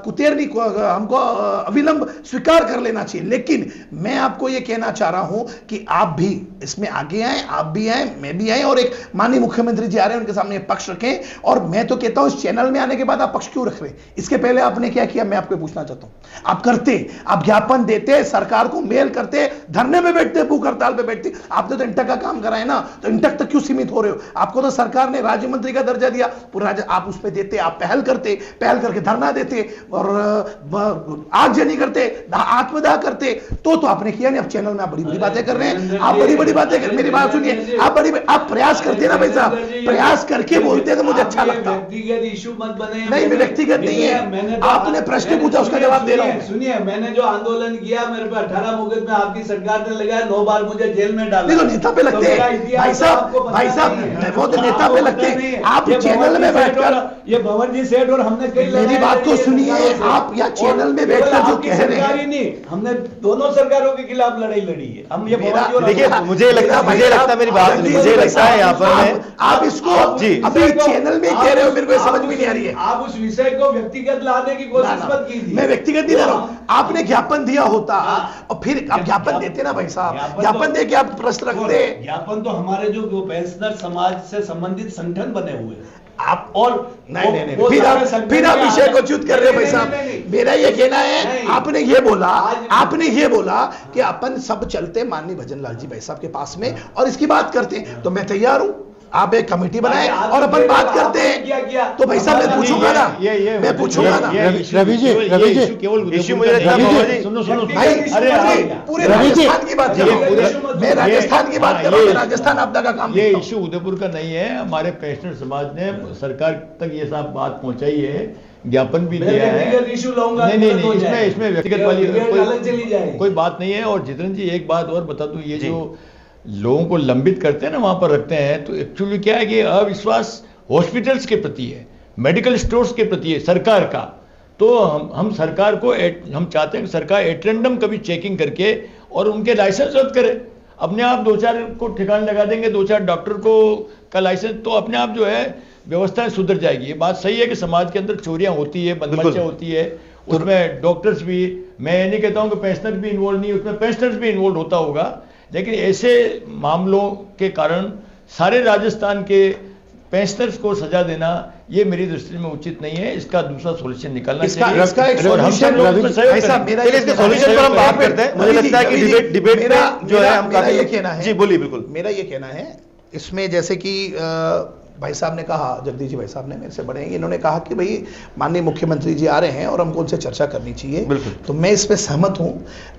कुतेरनी हमको अविलंब स्वीकार कर लेना चाहिए। लेकिन मैं आपको यह कहना चाह रहा हूं कि आप भी इसमें आगे आए, आप भी आए, मैं भी आए, और एक माननीय मुख्यमंत्री जी आ रहे हैं, उनके सामने पक्ष रखें। और मैं तो कहता हूं इस चैनल में आने के बाद आप पक्ष क्यों रख रहे हैं? इसके पहले आपने क्या किया, मैं आपको पूछना चाहता हूं। आप करते, आप ज्ञापन देते, सरकार को मेल करते, धरने में बैठते, भूख हड़ताल पे बैठते। आपने तो इंटक का काम कराए ना, तो इंटक तक क्यों सीमित हो रहे हो? आपको तो सरकार ने राज्य मंत्री का दर्जा दिया, पूरा आप उस पर देते, आप पहल करते, पहल करके धरना देते और आगजनी करते, आत्मदाह करते। तो आपने किया नहीं। अब चैनल में आप बड़ी बड़ी बातें कर रहे हैं, आप बड़ी बड़ी बातें कर, मेरी बात सुनिए, आप प्रयास करते ना भाई साहब, प्रयास करके बोलते हैं तो मुझे अच्छा लगता है। व्यक्तिगत इशू मत बने। नहीं, व्यक्तिगत नहीं है, आपने प्रश्न पूछा उसका जवाब दे रहा हूं। सुनिए, मैंने जो आंदोलन किया, मेरे पे 18 मुकदमे आपकी सरकार ने लगाया, 9 बार मुझे जेल में डाला। तो नेता पे लगते हैं भाई साहब, वो तो नेता पे लगते हैं। आप चैनल में बैठकर, ये भंवर जी सेठ और हमने कई मेरी बात को सुनिए, आप या चैनल में बैठकर जो कह रहे हैं, नहीं, हमने दोनों सरकारों के खिलाफ लड़ाई लड़ी है। हम ये देखिए, मुझे लगता है मेरी बात, मुझे लगता है यहाँ पर आप इसको अभी चैनल में कह रहे हो, मेरे को समझ में नहीं आ रही है। आप उस विषय को व्यक्तिगत लाने की कोशिश मत कीजिए। मैं व्यक्तिगत नहीं दे रहा हूँ, आपने ज्ञापन दिया होता और फिर आप ज्ञापन देते ना भाई साहब, ज्ञापन दे के आप प्रश्न रखते। ज्ञापन तो हमारे जो पेंशनर समाज से संबंधित संगठन बने हुए आप, और नहीं, फिर आप विषय को च्युत कर रहे हो भाई साहब। मेरा ये कहना है, आपने ये बोला कि अपन सब चलते माननीय भजन लाल जी भाई साहब के पास में और इसकी बात करते हैं, तो मैं तैयार हूं। आप एक कमेटी बनाए और अपन बात करते हैं, तो भाई साहब मैं पूछूंगा ना, मैं पूछूंगा ना। रवि जी इश्यू मुझे लगता है सुनो भाई, पूरे राजस्थान की बात कर रहा हूं मैं, राजस्थान की बात कर रहा हूं मैं, राजस्थान आपदा का काम। ये इश्यू उदयपुर का नहीं है, हमारे पेंशनर समाज ने सरकार तक ये सब बात पहुंचाई है, ज्ञापन भी दिया है। इशू लाऊंगा नहीं, इसमें व्यक्तिगत वाली कोई बात नहीं है। और जितेंद्र जी, एक बात और बता दूं, ये जो लोगों को लंबित करते हैं ना, वहां पर रखते हैं, तो एक्चुअली क्या है कि अविश्वास हॉस्पिटल्स के प्रति है, मेडिकल स्टोर्स के प्रति है सरकार का। तो हम सरकार को हम चाहते हैं कि सरकार एटेंडम कभी चेकिंग करके और उनके लाइसेंस रद्द करे। अपने आप 2-4 को ठिकाने लगा देंगे, 2-4 डॉक्टर को का लाइसेंस, तो अपने आप जो है व्यवस्थाएं सुधर जाएगी। ये बात सही है कि समाज के अंदर चोरियां होती है, बदमाशियां होती है, उसमें डॉक्टर्स भी, मैं ये नहीं कहता हूं कि पेंशनर भी इन्वॉल्व नहीं, उसमें पेंशनर्स भी इन्वॉल्व होता होगा, लेकिन ऐसे मामलों के कारण सारे राजस्थान के पेंशनर्स को सजा देना ये मेरी दृष्टि में उचित नहीं है। इसका दूसरा सॉल्यूशन निकालना चाहिए। इसका एक और हम सब लोग इसमें सहयोग करें। इसके सॉल्यूशन पर हम बात करते हैं। मुझे लगता है कि डिबेट में जो है हम काफी, ये कहना है, जी बोलिए। बिल्कुल, मेरा ये कहना है इसमें, जैसे कि भाई साहब ने कहा, जगदीश जी भाई साहब ने मेरे से बड़े हैं, इन्होंने कहा कि भाई माननीय मुख्यमंत्री जी आ रहे हैं और हमको उनसे चर्चा करनी चाहिए। तो मैं इस पर सहमत हूं।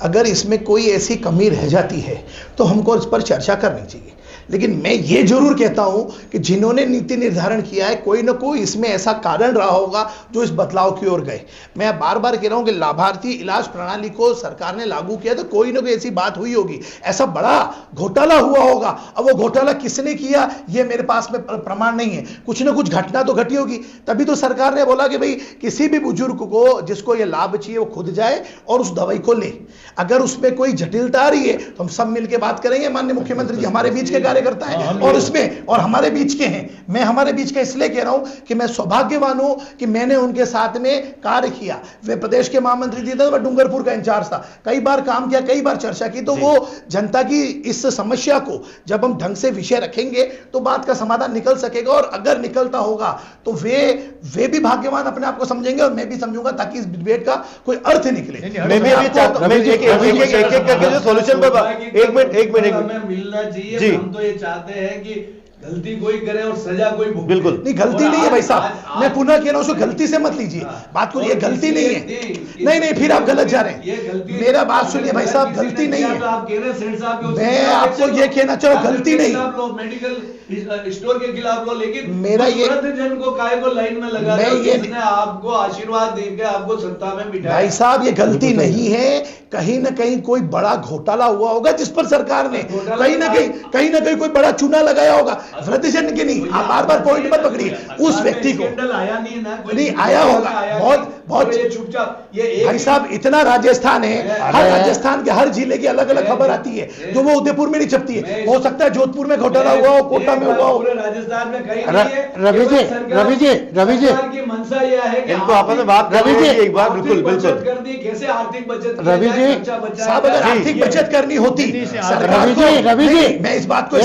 अगर इसमें कोई ऐसी कमी रह जाती है तो हमको इस पर चर्चा करनी चाहिए। लेकिन मैं ये जरूर कहता हूं कि जिन्होंने नीति निर्धारण किया है कोई ना कोई इसमें ऐसा कारण रहा होगा जो इस बदलाव की ओर गए। मैं बार बार कह रहा हूं कि लाभार्थी इलाज प्रणाली को सरकार ने लागू किया तो कोई ना कोई ऐसी बात हुई होगी, ऐसा बड़ा घोटाला हुआ होगा। अब वो घोटाला किसने किया ये मेरे पास में प्रमाण नहीं है, कुछ ना कुछ घटना तो घटी होगी, तभी तो सरकार ने बोला कि भाई किसी भी बुजुर्ग को जिसको ये लाभ चाहिए वो खुद जाए और उस दवाई को ले। अगर उसमें कोई जटिलता आ रही है तो हम सब मिलकर बात करेंगे। माननीय मुख्यमंत्री जी हमारे बीच के कार्यकर्ता हैं और उसमें और हमारे बीच के हैं। मैं हमारे बीच का इसलिए कह रहा हूं कि मैं सौभाग्यवान हूं कि मैंने उनके साथ में कार्य किया। वे प्रदेश के महामंत्री जी थे, मैं डूंगरपुर का इंचार्ज था, कई बार काम किया, कई बार चर्चा की। तो वो जनता की इस समस्या को जब हम ढंग से विषय रखेंगे तो बात का समाधान निकल सकेगा, और अगर निकलता होगा तो वे भी भाग्यवान अपने आप को समझेंगे और मैं भी समझूंगा, ताकि इस डिबेट का कोई अर्थ निकले। एक मिनट हमें मिलना चाहिए। जी। हम तो ये चाहते हैं कि गलती कोई करे और सजा कोई भुगते। बिल्कुल नहीं, गलती नहीं है भाई साहब, मैं पुनः कह रहा हूं उसको गलती से मत लीजिए बात को, ये गलती नहीं है। नहीं फिर आप गलत जा रहे हैं, मेरा बात सुनिए भाई साहब, गलती नहीं है। आप कह रहे हैं सेठ साहब मैं आपको ये कहना चाहूँ गलती नहीं, मेडिकल स्टोर के खिलाफ लो, लेकिन मेरा ये जन को काय को लाइन में लगा मैं ये आपको आशीर्वाद देकर आपको सत्ता में बिठाया। भाई साहब ये गलती नहीं है, कहीं ना कहीं कोई बड़ा घोटाला हुआ होगा जिस पर सरकार ने कहीं ना कहीं कोई बड़ा चूना लगाया होगा। वृद्धजन के नहीं, आप बार बार पॉइंट मत पकड़िए उस व्यक्ति को। आया नहीं ना, नहीं आया होगा, बहुत चुपचाप। ये भाई साहब इतना राजस्थान है, हर राजस्थान के हर जिले की अलग अलग खबर आती है जो वो उदयपुर में नहीं छपती है। हो सकता है जोधपुर में घोटाला हुआ हो, कोटा में हुआ हो, पूरे राजस्थान में कहीं रवि जी की मंशा यह है कि इनको आपस में बात रवि जी एक बार बिल्कुल बचत कर दी। कैसे आर्थिक बचत रवि जी साहब, अगर आर्थिक बचत करनी होती रवि जी मैं इस बात को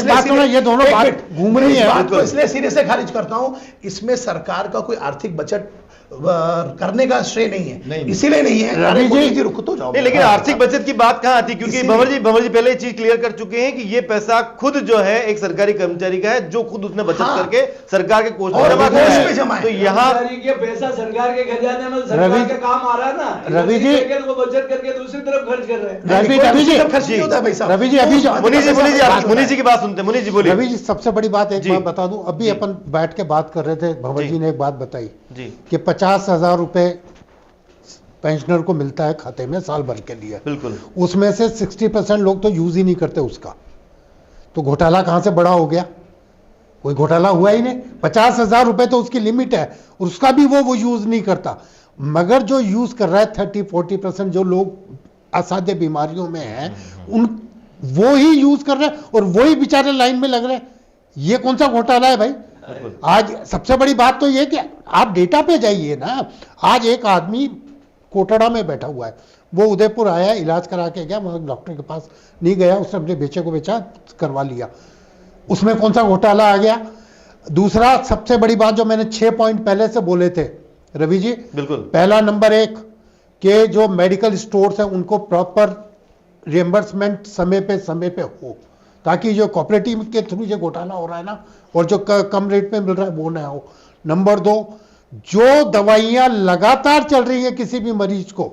ये दोनों बात घूम रही है, बात को इसलिए सिरे से खारिज करता हूं, इसमें सरकार का कोई आर्थिक बचत करने का श्रेय नहीं है, इसीलिए नहीं है। रवि जी रुक तो जाओ। नहीं, लेकिन आर्थिक बचत की बात कहां आती, क्योंकि भंवर जी पहले चीज क्लियर कर चुके हैं कि ये पैसा खुद जो है एक सरकारी कर्मचारी का है, जो खुद उसने बचत करके सरकार के कोष में जमा है। तो यहाँ पैसा सरकार के खजाने में सरकार का काम आ रहा है ना, रवि जी वो बचत करके दूसरी तरफ खर्च कर रहे हैं। रवि जी खर्च नहीं होता है भाई साहब। रवि जी अभी मुनि जी की बात सुनते हैं। मुनि जी बोलिए। रवि जी सबसे बड़ी बात एक बात बता दूं, अभी अपन बैठ के बात कर रहे थे, भंवर जी ने एक बात बताई कि 50,000 रुपए पेंशनर को मिलता है खाते में साल भर के लिए, बिल्कुल, उसमें से 60% लोग तो यूज ही नहीं करते उसका। तो घोटाला कहां से बड़ा हो गया? कोई घोटाला हुआ ही नहीं। 50,000 रुपए तो उसकी लिमिट है, उसका भी वो यूज नहीं करता। मगर जो यूज कर रहा है 30-40% जो लोग असाध्य बीमारियों में हैं, उन वो ही यूज कर रहे हैं और वही बेचारे लाइन में लग रहे हैं। ये कौन सा घोटाला है भाई? आज सबसे बड़ी बात तो ये कि आप डेटा पे जाइए ना। आज एक आदमी कोटड़ा में बैठा हुआ है, वो उदयपुर आया, इलाज करा के गया, वहां डॉक्टर के पास नहीं गया, उसने अपने बेचे को बेचा, करवा लिया। उसमें कौन सा घोटाला आ गया? दूसरा सबसे बड़ी बात जो मैंने 6 पॉइंट पहले से बोले थे रवि जी, बिल्कुल, पहला नंबर 1 के जो मेडिकल स्टोर्स हैं उनको प्रॉपर रिएम्बर्समेंट समय पे हो, ताकि जो कोऑपरेटिव के थ्रू जो घोटाला हो रहा है ना, और जो कम रेट पे मिल रहा है वो ना हो। नंबर 2, जो दवाइयां लगातार चल रही है किसी भी मरीज को,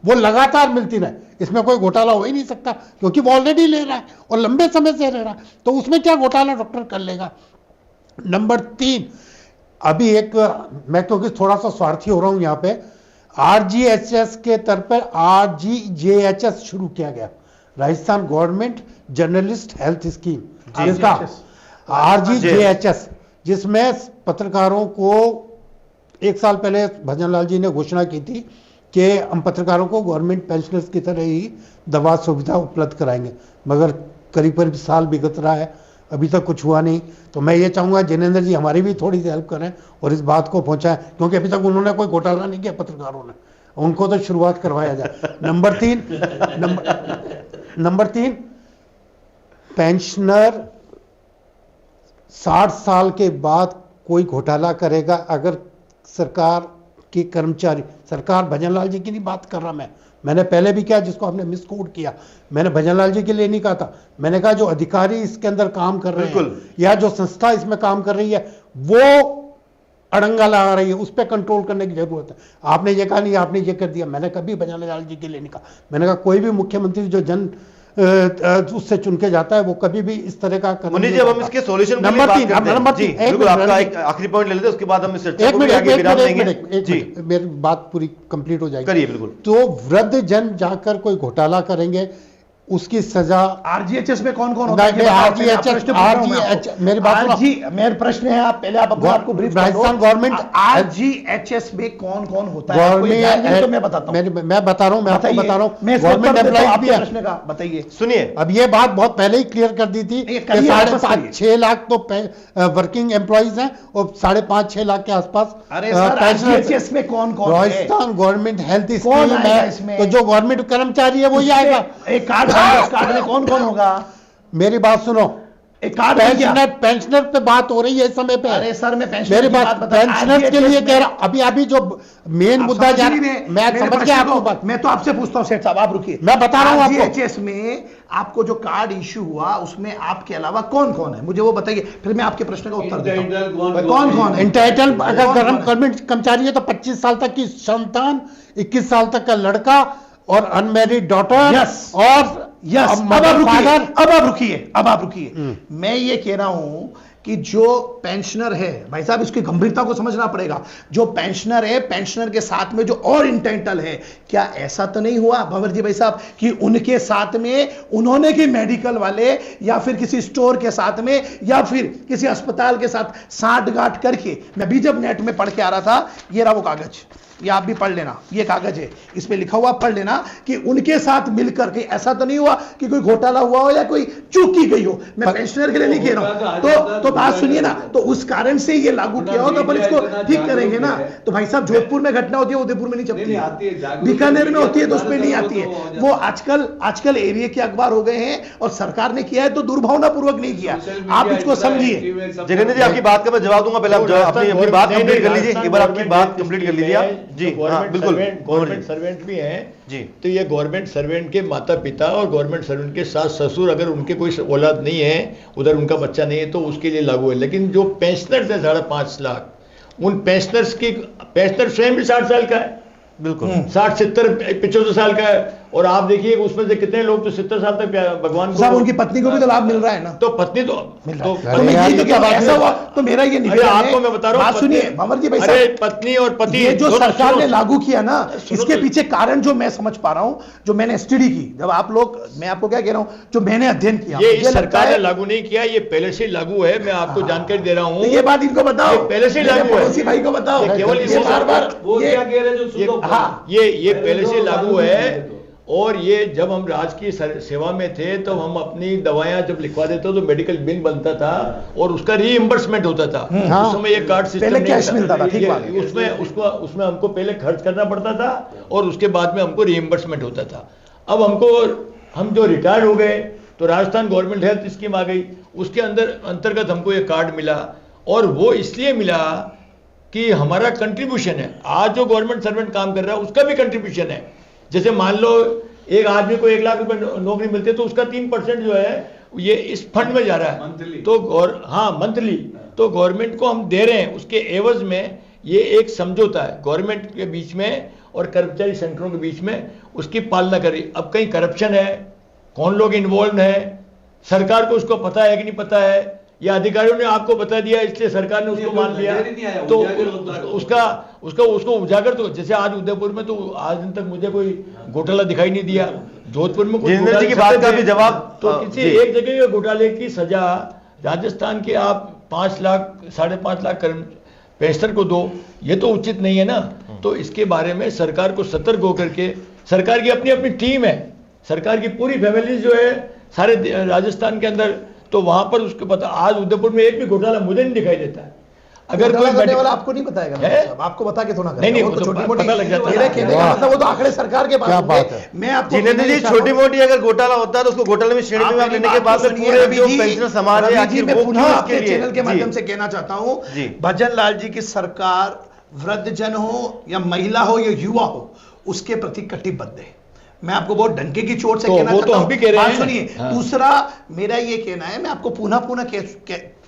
वो लगातार मिलती रहे, इसमें कोई घोटाला हो ही नहीं सकता, क्योंकि वो ऑलरेडी ले रहा है और लंबे समय से ले रहा है, तो उसमें क्या घोटाला डॉक्टर कर लेगा। नंबर 3, अभी एक मैं क्योंकि थोड़ा सा स्वार्थी हो रहा हूं यहां पे, RGHS के तर्ज पर RGJHS शुरू किया गया, Rajasthan government journalist health scheme, जिसका RGJHS, जिसमें पत्रकारों को 1 साल पहले भजन लाल जी ने घोषणा की थी कि हम पत्रकारों को गवर्नमेंट पेंशनर्स की तरह ही दवा सुविधा उपलब्ध कराएंगे, मगर करीब साल बीत रहा है, अभी तक कुछ हुआ नहीं। तो मैं ये चाहूँगा जिनेंद्र जी हमारी भी थोड़ी सी हेल्प करें और इस बात को पहुँचाएं, क्योंकि अभी तक उन्होंने कोई घोटाला नहीं किया पत्रकारों ने, उनको तो शुरुआत करवाया जाए। नंबर 3, पेंशनर 60 साल के बाद कोई घोटाला करेगा अगर सरकार के कर्मचारी, सरकार भजनलाल जी की नहीं बात कर रहा मैंने पहले भी किया, जिसको आपने मिस कोड किया, मैंने भजनलाल जी के लिए नहीं कहा था, मैंने कहा जो अधिकारी इसके अंदर काम कर रहे हैं या जो संस्था इसमें काम कर रही है वो अड़ंगा लगा रही है, उस पर कंट्रोल करने की जरूरत है। आपने ये कहा नहीं, आपने ये कर दिया, मैंने कभी भजनलाल जी के लिए नहीं कहा। मैंने कहा कोई भी मुख्यमंत्री जो जन उससे चुन के जाता है, वो कभी भी इस तरह का कदम मुनीष नहीं जी, अब हम उठाता। इसके सॉल्यूशन के लिए नंबर बात तीन, करते हैं। नंबर जी, तीन, एक बिल्कुल, मिनट, आपका रणजीत। एक आखिरी पॉइंट ले लेते हैं, उसके बाद हम इस चर्चा एक को मिनट, भी आगे विराम देंगे। जी, मेरी बात पूरी कंप्लीट हो जाएगी। करिए, बिल्कुल। तो वृद्ध जन जाकर कोई घोटाला करेंगे, उसकी सजा आरजीएचएस में कौन कौन होता है? नहीं, मेरी बात सुनो। मेरा प्रश्न है, आप पहले आप अपने आपको ब्रीफ राजस्थान गवर्नमेंट आरजीएचएस में कौन कौन होता है? आपको ये जानना है तो मैं बताता हूं। मैं बता रहा हूं, मैं आपको बता रहा हूं, मैं गवर्नमेंट एम्प्लॉइज भी है। प्रश्न का बताइए। सुनिए, अब ये बात बहुत पहले ही क्लियर कर दी थी कि 5.5-6 लाख तो वर्किंग एम्प्लॉइज हैं और 5.5-6 लाख के आसपास अरे सर, आरजीएचएस में कौन कौन है? राजस्थान गवर्नमेंट हेल्थ कौन स्कीम आएगा है, इसमें? तो जो गवर्नमेंट कर्मचारी है वो ही आएगा। एक कार्ड में कौन कौन होगा? मेरी बात सुनो, एक कार्ड में क्या? पेंशनर पे बात हो रही है इस समय पे। अरे सर, मैं पेंशनर मेरी की बात बता रहा हूं। पेंशनर के लिए कह रहा अभी जो मेन मुद्दा जा रहा है, मैं मेरे समझ प्रश्न गया आपको को- बात। मैं तो आपसे पूछता हूं सेठ साहब, आप रुकिए, मैं बता रहा हूं आपको। आरजीएचएस में आपको जो कार्ड इश्यू हुआ उसमें आपके अलावा कौन कौन है, मुझे वो बताइए, फिर मैं आपके प्रश्न का उत्तर देता हूं। कौन कौन है? इंटाइटल अगर कौन कौन है? गवर्नमेंट कर्मचारी है तो 25 साल तक की संतान, 21 साल तक का लड़का और अनमैरिड डॉटर। यस। और यस, अब आप रुकिए, मैं ये कह रहा हूं कि जो पेंशनर है, भाई साहब इसकी गंभीरता को समझना पड़ेगा। जो पेंशनर है, पेंशनर के साथ में जो और इंटेंटल है, क्या ऐसा तो नहीं हुआ भंवर जी भाई साहब कि उनके साथ में उन्होंने कि मेडिकल वाले या फिर किसी स्टोर के साथ में या फिर किसी अस्पताल के साथ साठ-गांठ करके, मैं भी जब नेट में पढ़ के आ रहा था, ये रहा वो कागज, ये आप भी पढ़ लेना, ये कागज है, इस पे लिखा हुआ पढ़ लेना कि उनके साथ मिलकर के ऐसा तो नहीं हुआ कि कोई घोटाला हुआ हो या कोई चूक की गई हो। मैं पेंशनर के लिए नहीं कह रहा हूं, तो बात सुनिए ना, तो उस कारण से ये लागू किया हो तो अपन इसको ठीक करेंगे ना। तो भाई साहब, जोधपुर में घटना होती है, उदयपुर में नहीं चलती है, बीकानेर में होती है तो उस पर नहीं आती है। वो आजकल एरिया के अखबार हो गए हैं और सरकार ने किया है तो दुर्भावना पूर्वक नहीं किया, आप इसको समझिए। जगेंद्र जी, आपकी बात का मैं जवाब दूंगा, पहले आप अपनी बात कंप्लीट कर लीजिए, एक बार आपकी बात कंप्लीट कर लीजिए आप। जी हाँ, बिल्कुल, गवर्नमेंट सर्वेंट भी हैं जी। तो ये गवर्नमेंट सर्वेंट के माता पिता और गवर्नमेंट सर्वेंट के सास ससुर, अगर उनके कोई औलाद नहीं है, उधर उनका बच्चा नहीं है, तो उसके लिए लागू है। लेकिन जो पेंशनर्स है 5.5 लाख, उन पेंशनर स्वयं भी 60 साल का है, बिल्कुल 60, 70, 75 साल का है। और आप देखिए उसमें से कितने लोग तो 70 साल तक भगवान साहब, उनकी पत्नी को भी तो लाभ मिल रहा है ना। तो पत्नी तो अरे मैं यार, ये तो क्या बात ऐसा हुआ, तो मेरा ये निवेदन है, आपको मैं बता रहा हूँ, बात सुनिए भंवर जी भाई अरे साहब, पत्नी और पति, ये जो सरकार ने लागू किया ना, इसके तो- पीछे कारण जो मैं समझ पा रहा हूं, जो मैंने स्टडी की, जब आप लोग, मैं आपको क्या कह रहा हूं, जो मैंने अध्ययन किया, ये मुझे लगता सरकार है ने लागू नहीं किया, ये पहले से लागू है। मैं आपको जानकारी दे रहा हूँ, तो ये बात इनको बताओ, ये पहले से मेरे लागू है। पड़ोसी भाई को बताओ, ये केवल ये बार वो क्या कह रहे हैं जो सुनो? हाँ, ये पहले से लागू है। और ये जब हम राजकीय सेवा में थे तो हम अपनी दवाएं जब लिखवा देते तो मेडिकल बिल बनता था और उसका रीइंबर्समेंट होता था। उस समय ये कार्ड सिस्टम पहले कैश मिलता था, ठीक बात है। उसमें हमको पहले खर्च करना पड़ता था और उसके बाद में हमको रीइंबर्समेंट होता था। अब हम जो रिटायर्ड हो गए तो राजस्थान गवर्नमेंट हेल्थ स्कीम आ गई, उसके अंतर्गत हमको ये कार्ड मिला। और वो इसलिए मिला कि हमारा कंट्रीब्यूशन है, आज जो गवर्नमेंट सर्वेंट काम कर रहा है उसका भी कंट्रीब्यूशन है। जैसे मान लो एक आदमी को 1 लाख रुपए नौकरी मिलती है तो उसका 3% जो है ये इस फंड में जा रहा है मंथली, तो मंथली तो गवर्नमेंट को हम दे रहे हैं। उसके एवज में ये एक समझौता है गवर्नमेंट के बीच में और कर्मचारी संगठनों के बीच में, उसकी पालना करी। अब कहीं करप्शन है, कौन लोग इन्वॉल्व है, सरकार को उसको पता है कि नहीं पता है, या अधिकारियों ने आपको बता दिया इसलिए सरकार ने उसको मान लिया, तो उसको उजागर। तो जैसे आज उदयपुर में तो आज दिन तक मुझे कोई घोटाला दिखाई नहीं दिया, जोधपुर में जितेंद्र जी की बात का भी जवाब तो किसी एक जगह घोटाले की सजा राजस्थान के आप 5 लाख 5.5 लाख पेंशनर को दो, ये तो उचित नहीं है ना। तो इसके बारे में सरकार को सतर्क होकर के, सरकार की अपनी अपनी टीम है, सरकार की पूरी फैमिली जो है सारे राजस्थान के अंदर, तो वहां पर उसको पता। आज उदयपुर में एक भी घोटाला मुझे नहीं दिखाई देता है। अगर कोई करने वाला आपको नहीं बताएगा साहब, आपको बता के थोड़ा नहीं, वो तो छोटी मोटी पता लग जाता है। मेरे कहने का मतलब वो तो आंकड़े सरकार के पास क्या होंगे। बात है। मैं आपको जितेंद्र जी, छोटी मोटी अगर घोटाला होता है तो उसको घोटाले में श्रेणी में लेने के बाद पूरे जो पेंशनर समाज है, आखिर मैं वो पुनः क्यों आपके इसके लिए? चैनल के जी। माध्यम से कहना चाहता हूं, जी। भजन लाल जी की सरकार वृद्धजन हो या महिला हो या युवा हो, उसके प्रति कटिबद्ध है। मैं आपको बहुत डंके की चोट से तो कहना वो तो चाहता हम हूं। भी कह रहे बात हैं। सुनिए, हाँ। दूसरा मेरा ये कहना है, मैं आपको पुनः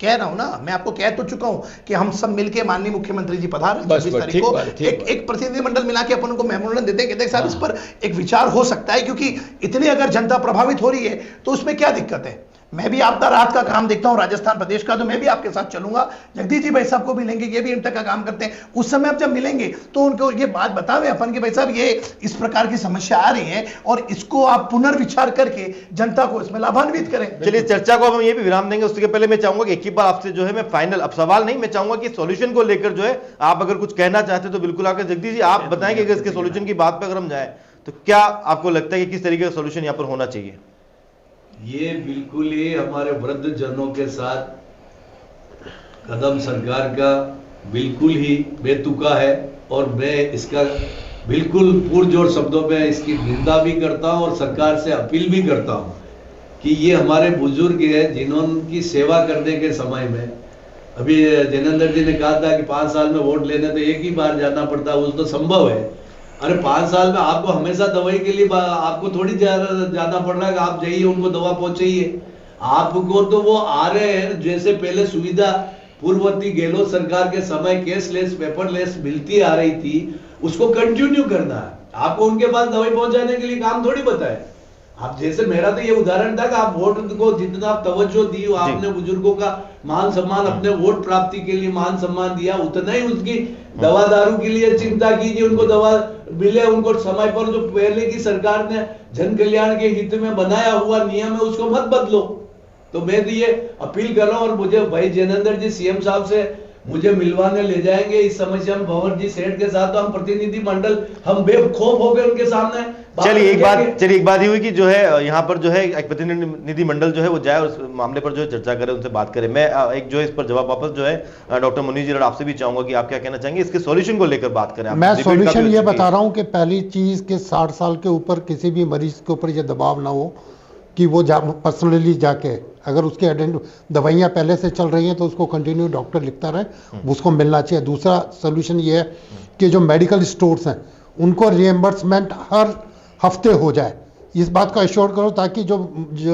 कह रहा हूं ना, मैं आपको कह तो चुका हूं कि हम सब मिलके माननीय मुख्यमंत्री जी पधार हैं बस, 26 बस, तारीख ठीक को, बात है, ठीक बात है। एक प्रतिनिधिमंडल मिला के अपन उनको मेमोरेंडम देते हैं, कहते हैं साहब इस पर एक विचार हो सकता है, क्योंकि इतनी अगर जनता प्रभावित हो रही है तो उसमें क्या दिक्कत है। मैं भी आपदा राहत का काम देखता हूं राजस्थान प्रदेश का, तो मैं भी आपके साथ चलूंगा। जगदीश जी भाई साहब को भी लेंगे, ये भी इंटर का काम करते हैं। उस समय आप जब मिलेंगे तो उनको ये बात बतावे अपन कि भाई साहब ये इस प्रकार की समस्या आ रही है और इसको आप पुनर्विचार करके जनता को इसमें लाभान्वित करें। चलिए चर्चा को हम ये भी विराम देंगे, उसके पहले मैं चाहूंगा कि एक ही बार आपसे जो है मैं फाइनल, अब सवाल नहीं, मैं चाहूंगा कि सॉल्यूशन को लेकर जो है आप अगर कुछ कहना चाहते तो बिल्कुल आकर जगदीश जी आप बताएंगे कि इसके सॉल्यूशन की बात पर अगर हम जाए तो क्या आपको लगता है कि किस तरीके का सॉल्यूशन यहाँ पर होना चाहिए? ये बिल्कुल ही हमारे वृद्ध जनों के साथ कदम सरकार का बिल्कुल ही बेतुका है और मैं इसका बिल्कुल पुरजोर शब्दों में इसकी निंदा भी करता हूं और सरकार से अपील भी करता हूं कि ये हमारे बुजुर्ग हैं जिन्होंने सेवा करने के समय में, अभी जैनेंद्र जी ने कहा था कि 5 साल में वोट लेने तो एक ही बार जाना पड़ता है, वो तो संभव है। अरे 5 साल में आपको हमेशा दवाई के लिए आपको थोड़ी जाना पड़ रहा है कि आप जाइए उनको दवा पहुंचाइए। आपको तो वो आ रहे हैं, जैसे पहले सुविधा पूर्ववर्ती गहलोत सरकार के समय कैशलेस पेपरलेस मिलती आ रही थी, उसको कंटिन्यू करना है। आपको उनके पास दवाई पहुंचाने के लिए काम थोड़ी बताए। आप जैसे मेरा तो ये उदाहरण था कि आप वोट को जितना आप तवज्जो दी, आपने बुजुर्गों का मान सम्मान, अपने वोट प्राप्ति के लिए मान सम्मान दिया, उतना ही उसकी दवा दारू के लिए चिंता कीजिए, उनको दवा मिले उनको समय पर। जो पहले की सरकार ने जन कल्याण के हित में बनाया हुआ नियम है उसको मत बदलो। तो मैं तो ये अपील कर रहा हूँ और मुझे भाई जैनेंद्र जी सीएम साहब से मुझे मिलवाने ले जाएंगे इस समस्या में भंवर जी सेठ के साथ, तो हम प्रतिनिधि मंडल हम बेखौफ हो गए उनके सामने। चलिए एक बात ही हुई कि जो है यहाँ पर जो है एक प्रतिनिधि मंडल जो है वो जाए उस मामले पर जो है चर्चा करे, उनसे बात करें। मैं एक जो है इस पर जवाब वापस जो है डॉक्टर मुनीर जी आपसे भी चाहूंगा कि आप क्या कहना चाहेंगे इसके सॉल्यूशन को लेकर बात करें। मैं सॉल्यूशन ये बता रहा हूँ कि पहली चीज के 60 साल के ऊपर किसी भी मरीज के ऊपर ये दबाव ना हो कि वो पर्सनली जाके, अगर उसके दवाइयाँ पहले से चल रही हैं तो उसको कंटिन्यू डॉक्टर लिखता रहे, उसको मिलना चाहिए। दूसरा सोल्यूशन ये है कि जो मेडिकल स्टोर्स हैं उनको रिएम्बर्समेंट हर हफ्ते हो जाए, इस बात का एश्योर करो ताकि जो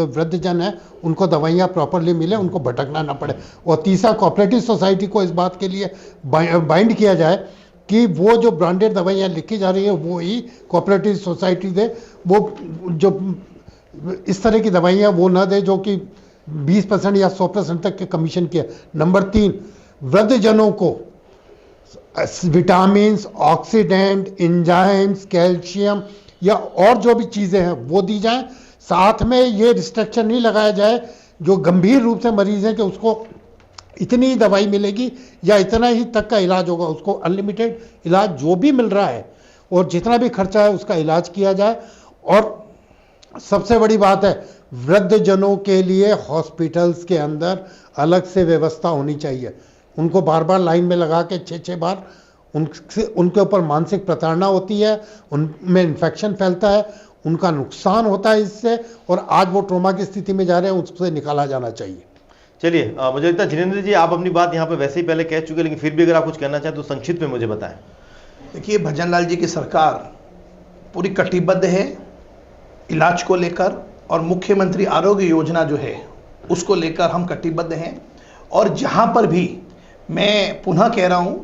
वृद्ध जन है उनको दवाइयाँ प्रॉपरली मिले, उनको भटकना ना पड़े। और तीसरा, कोऑपरेटिव सोसाइटी को इस बात के लिए बाइंड किया जाए कि वो जो ब्रांडेड दवाइयाँ लिखी जा रही है वो ही कोऑपरेटिव सोसाइटी दे, वो जो इस तरह की दवाइयाँ वो ना दे जो कि 20% या 100% तक के कमीशन किया। नंबर 3, वृद्ध जनों को विटामिन्स, ऑक्सीडेंट, एंजाइम्स, कैल्शियम या और जो भी चीज़ें हैं वो दी जाएं। साथ में ये रिस्ट्रिक्शन नहीं लगाया जाए जो गंभीर रूप से मरीज हैं कि उसको इतनी ही दवाई मिलेगी या इतना ही तक का इलाज होगा, उसको अनलिमिटेड इलाज जो भी मिल रहा है और जितना भी खर्चा है उसका इलाज किया जाए। और सबसे बड़ी बात है, वृद्ध जनों के लिए हॉस्पिटल्स के अंदर अलग से व्यवस्था होनी चाहिए। उनको बार बार लाइन में लगा के 6-6 बार उनके ऊपर मानसिक प्रताड़ना होती है, उनमें इन्फेक्शन फैलता है, उनका नुकसान होता है इससे, और आज वो ट्रोमा की स्थिति में जा रहे हैं, उससे निकाला जाना चाहिए। चलिए मुझे लगता है जिनेंद्र जी आप अपनी बात यहाँ पे वैसे ही पहले कह चुके, लेकिन फिर भी अगर आप कुछ कहना चाहें तो संक्षिप्त में मुझे बताएं। देखिए, भजन लाल जी की सरकार पूरी कटिबद्ध है इलाज को लेकर, और मुख्यमंत्री आरोग्य योजना जो है उसको लेकर हम कटिबद्ध हैं। और जहाँ पर भी मैं पुनः कह रहा हूँ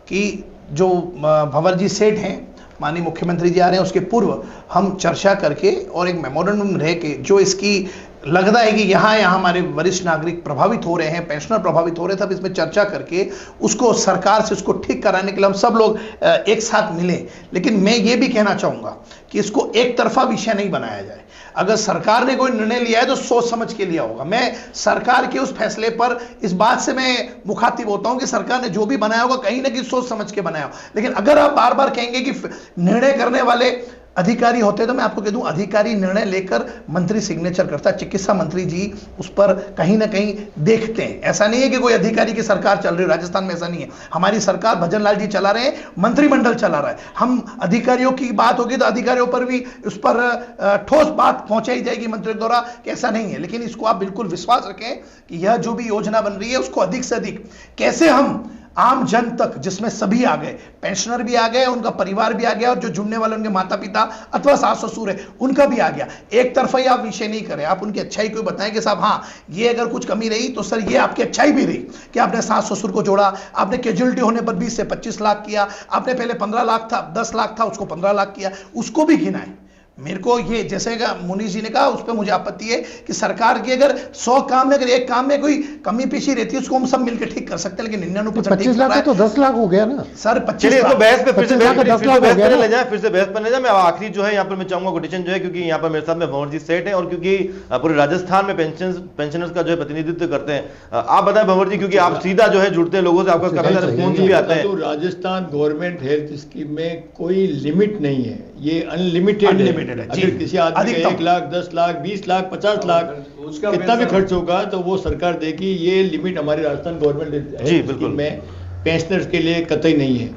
कि जो भंवर जी सेठ हैं, माननीय मुख्यमंत्री जी आ रहे हैं, उसके पूर्व हम चर्चा करके और एक मेमोरेंडम रह के जो इसकी लगता है कि यहाँ हमारे वरिष्ठ नागरिक प्रभावित हो रहे हैं, पेंशनर प्रभावित हो रहे हैं, तब इसमें चर्चा करके उसको सरकार से उसको ठीक कराने के लिए हम सब लोग एक साथ मिलें। लेकिन मैं ये भी कहना चाहूँगा कि इसको एक तरफा विषय नहीं बनाया जाए। अगर सरकार ने कोई निर्णय लिया है तो सोच समझ के लिया होगा। मैं सरकार के उस फैसले पर इस बात से मैं मुखातिब होता हूं कि सरकार ने जो भी बनाया होगा कहीं ना कहीं सोच समझ के बनाया हो। लेकिन अगर आप बार बार कहेंगे कि निर्णय करने वाले अधिकारी होते, तो मैं आपको कह दूं अधिकारी निर्णय लेकर मंत्री सिग्नेचर करता है, चिकित्सा मंत्री जी उस पर कहीं ना कहीं देखते हैं। ऐसा नहीं है कि कोई अधिकारी की सरकार चल रही है, राजस्थान में ऐसा नहीं है। हमारी सरकार भजन लाल जी चला रहे हैं, मंत्रिमंडल चला रहा है। हम अधिकारियों की बात होगी तो अधिकारियों पर भी उस पर ठोस बात पहुंचाई जाएगी मंत्रियों द्वारा, कि ऐसा नहीं है। लेकिन इसको आप बिल्कुल विश्वास रखें कि यह जो भी योजना बन रही है उसको अधिक से अधिक कैसे हम आम जन तक, जिसमें सभी आ गए, पेंशनर भी आ गए, उनका परिवार भी आ गया, और जो जुड़ने वाले उनके माता पिता अथवा सास ससुर है उनका भी आ गया। एक तरफा ही आप विषय नहीं करें, आप उनकी अच्छाई को बताएं कि साहब हाँ ये अगर कुछ कमी रही तो सर ये आपकी अच्छाई भी रही कि आपने सास ससुर को जोड़ा, आपने कैजुअलिटी होने पर 20 से 25 लाख किया, आपने पहले 15 लाख था 10 लाख था उसको 15 लाख किया, उसको भी गिनाएं। मेरे को ये जैसे मुनीष जी ने कहा उस पर मुझे आपत्ति है कि सरकार की अगर 100 काम में अगर एक काम में कोई कमी पेशी रहती है उसको हम सब मिलकर ठीक कर सकते हैं, लेकिन 99% 25 लाख का तो 10 लाख हो गया ना सर। 25 चलिए इसको बहस पे फिर से 25 लाख का 10 लाख हो गया ना। ले जाए, फिर से बहस पर ले जाए। मैं आखिरी जो है यहाँ पर मैं चाहूंगा कोटेशन जो है, क्योंकि यहाँ पर मेरे साथ में भंवर जी सेठ है और क्योंकि पूरे राजस्थान में पेंशनर्स का जो है प्रतिनिधित्व करते हैं। आप बताएं भंवर जी, क्योंकि आप सीधा जो है जुड़ते हैं लोगों से, आपका काफी सारे फोन भी आते हैं। तो राजस्थान गवर्नमेंट हेल्थ स्कीम में कोई लिमिट नहीं है, ये अनलिमिटेड है। अगर किसी आदमी का 1 लाख 10 लाख 20 लाख 50 लाख कितना भी खर्च होगा तो वो सरकार देगी। ये लिमिट हमारे राजस्थान गवर्नमेंट हेल्थ स्कीम में पेंशनर्स के लिए कतई नहीं है।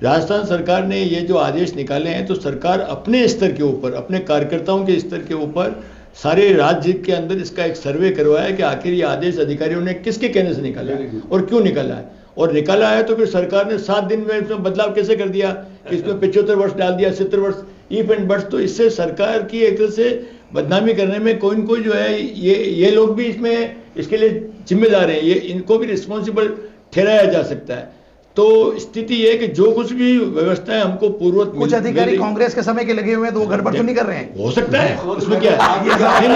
राजस्थान सरकार ने ये जो आदेश निकाले हैं तो सरकार अपने स्तर के ऊपर, अपने कार्यकर्ताओं के स्तर के ऊपर सारे राज्य के अंदर इसका एक सर्वे करवाया कि आखिर ये आदेश अधिकारियों ने किसके कहने से निकाला है और क्यों निकाला है। और निकाला है तो फिर सरकार ने 7 दिन में इसमें बदलाव कैसे कर दिया, इसमें 75 वर्ष डाल दिया, 70 वर्ष ईफ एंड बट्स। तो इससे सरकार की एक तरह से बदनामी करने में कोई न कोई जो है ये लोग भी इसमें इसके लिए जिम्मेदार हैं, ये इनको भी रिस्पॉन्सिबल ठहराया जा सकता है। तो स्थिति ये है कि जो कुछ भी व्यवस्थाएं हमको पूर्ववत कुछ अधिकारी कांग्रेस के समय के लगे हुए हैं तो वो गड़बड़ तो नहीं कर रहे हैं। हो सकता है, उसमें क्या है?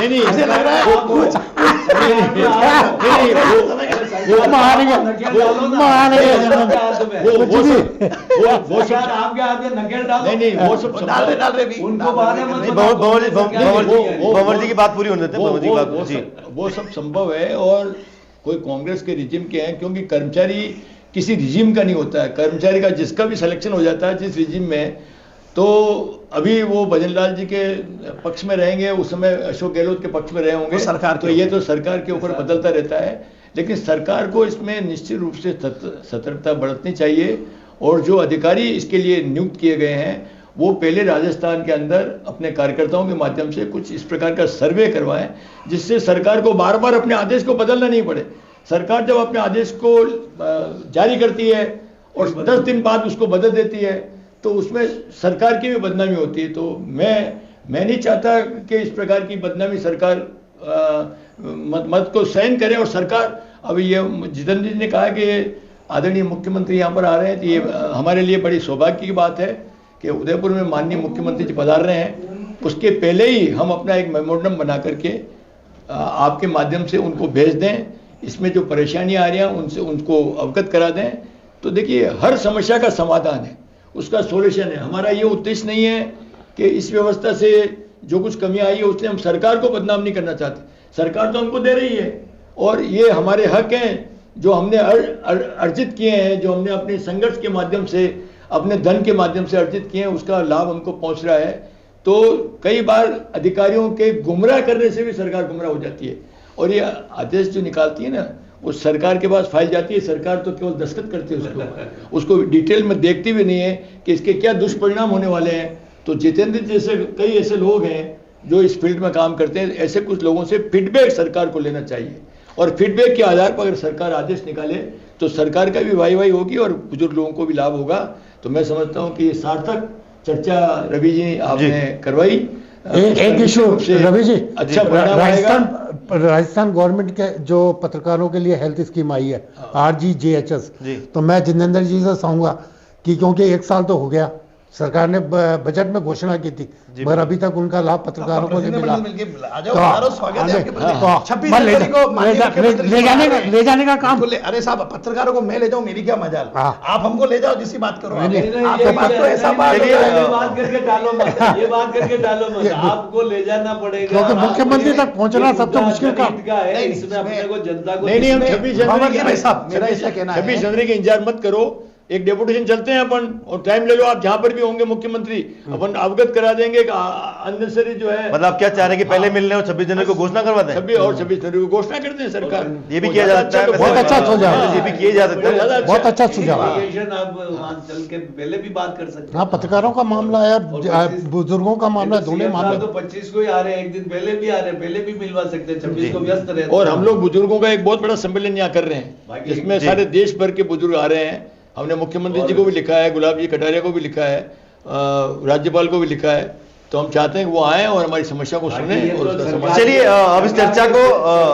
नहीं ऐसे लग रहा है भंवर जी की बात पूरी होने देते हैं। भंवर जी की बात जी, वो सब संभव है और कोई कांग्रेस के रिजिम के हैं, क्योंकि कर्मचारी किसी रिजिम का नहीं होता है। कर्मचारी का जिसका भी सिलेक्शन हो जाता है जिस रिजिम में, तो अभी वो भजनलाल जी के पक्ष में रहेंगे, उस समय अशोक गहलोत के पक्ष में रहे होंगे सरकार, तो ये तो सरकार के ऊपर बदलता रहता है। लेकिन सरकार को इसमें निश्चित रूप से सतर्कता बरतनी चाहिए और जो अधिकारी इसके लिए नियुक्त किए गए हैं वो पहले राजस्थान के अंदर अपने कार्यकर्ताओं के माध्यम से कुछ इस प्रकार का सर्वे करवाएं जिससे सरकार को बार बार अपने आदेश को बदलना नहीं पड़े। सरकार जब अपने आदेश को जारी करती है और 10 दिन बाद उसको बदल देती है तो उसमें सरकार की भी बदनामी होती है। तो मैं नहीं चाहता कि इस प्रकार की बदनामी सरकार मत को सहन करे। और सरकार, अभी ये जितेंद्र जी ने कहा कि आदरणीय मुख्यमंत्री यहाँ पर आ रहे हैं, तो ये हमारे लिए बड़ी सौभाग्य की बात है कि उदयपुर में माननीय मुख्यमंत्री जी पधार रहे हैं। उसके पहले ही हम अपना एक मेमोरेंडम बना करके आपके माध्यम से उनको भेज दें, इसमें जो परेशानियां आ रही हैं उनसे उनको अवगत करा दें। तो देखिए हर समस्या का समाधान है, उसका सॉल्यूशन है। हमारा ये उद्देश्य नहीं है कि इस व्यवस्था से जो कुछ कमी आई है उससे हम सरकार को बदनाम नहीं करना चाहते। सरकार तो हमको दे रही है और ये हमारे हक हैं जो हमने अर्जित किए हैं, जो हमने अपने संघर्ष के माध्यम से, अपने धन के माध्यम से अर्जित किए हैं, उसका लाभ हमको पहुंच रहा है। तो कई बार अधिकारियों के गुमराह करने से भी सरकार गुमराह हो जाती है और ये आदेश जो निकालती है ना वो सरकार के पास फाइल जाती है, सरकार तो केवल दस्तखत करती है उसको डिटेल में देखती भी नहीं है कि इसके क्या दुष्परिणाम होने वाले हैं। तो जितेंद्र जैसे कई ऐसे लोग हैं जो इस फील्ड में काम करते हैं, ऐसे कुछ लोगों से फीडबैक सरकार को लेना चाहिए और फीडबैक के आधार पर अगर सरकार आदेश निकाले तो सरकार का भी वाई होगी और बुजुर्ग लोगों को भी लाभ होगा। तो मैं समझता हूँ कि ये सार्थक चर्चा रवि जी आपने करवाई। एक इशू रवि जी, अच्छा राजस्थान गवर्नमेंट के जो पत्रकारों के लिए हेल्थ स्कीम आई है RGJHS, तो मैं जितेंद्र जी से चाहूंगा कि क्योंकि 1 साल तो हो गया, सरकार ने बजट में घोषणा की थी मगर अभी तक उनका लाभ पत्रकारों को नहीं मिला। ले जाने का काम, अरे साहब पत्रकारों को मैं ले जाऊं, मेरी क्या मजाल, आप हमको ले जाओ जिसकी बात करो। आपके बात तो ऐसा बात करके टालो मत, ये बात करके टालो मत, आपको ले जाना पड़ेगा क्योंकि मुख्यमंत्री तक पहुंचना सबसे मुश्किल काम है। इसमें अपने को जनता को नहीं, हम 26 जनवरी मेरा ऐसा कहना है 26 जनवरी का इंतजार मत करो। एक डेपुटेशन चलते हैं अपन, और टाइम ले लो आप, जहां पर भी होंगे मुख्यमंत्री अपन अवगत करा देंगे। अननेसेसरी जो है, मतलब आप क्या चाह रहे हैं कि पहले मिलने और 26 जनवरी को घोषणा करवा दें? 26 जनवरी को घोषणा कर दें सरकार। ये भी किया जा सकता है, बहुत अच्छा सुझाव है। ये भी किया जा सकता है, बहुत अच्छा सुझाव है। Application आप वहाँ चल के पहले भी बात कर सकते हैं। हाँ, पत्रकारों का मामला है और बुजुर्गों का मामला, दोनों मामले। तो 25 को ही आ रहे हैं, एक दिन पहले भी आ रहे हैं, पहले भी मिलवा सकते हैं, 26 को व्यस्त रहते हैं। और हम लोग बुजुर्गों का एक बहुत बड़ा सम्मेलन यहाँ कर रहे हैं, इसमें सारे देश भर के बुजुर्ग आ रहे हैं। हमने मुख्यमंत्री जी को भी लिखा है, गुलाब जी कटारिया को भी लिखा है, राज्यपाल को भी लिखा है। तो हम चाहते हैं कि वो आए और हमारी समस्या को सुने और उसका समाधान। चलिए अब इस चर्चा को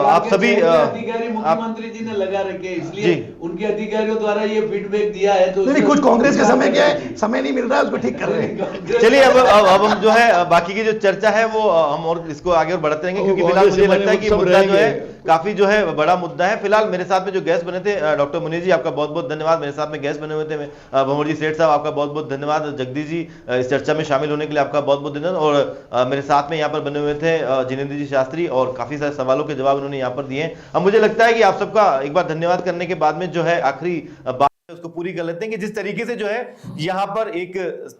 आप सभी अधिकारी मुख्यमंत्री जी ने लगा रखे, इसलिए उनके अधिकारियों द्वारा ये फीडबैक दिया है। तो नहीं, कुछ कांग्रेस का समय क्या है, समय नहीं मिल रहा है, उसको ठीक कर रहे हैं। चलिए अब हम जो है बाकी की जो चर्चा है वो हम और इसको आगे और बढ़ाते रहेंगे, क्योंकि फिलहाल मुझे लगता है कि मुद्दा जो है काफी जो है बड़ा मुद्दा है। फिलहाल मेरे साथ में जो गेस्ट बने थे, डॉक्टर मुनीर जी आपका बहुत बहुत धन्यवाद। मेरे साथ में गेस्ट बने हुए थे भंवर जी सेठ साहब, आपका बहुत बहुत धन्यवाद। जगदीश जी इस चर्चा में शामिल होने के लिए आपका बहुत बहुत धन्यवाद। और मेरे साथ में यहाँ पर बने हुए थे जिनेंद्र जी शास्त्री, और काफी सारे सवालों के जवाब उन्होंने यहाँ पर दिए। अब मुझे लगता है कि आप सबका एक बार धन्यवाद करने के बाद में जो है आखिरी बात उसको पूरी कर लेते हैं कि जिस तरीके से जो है यहाँ पर एक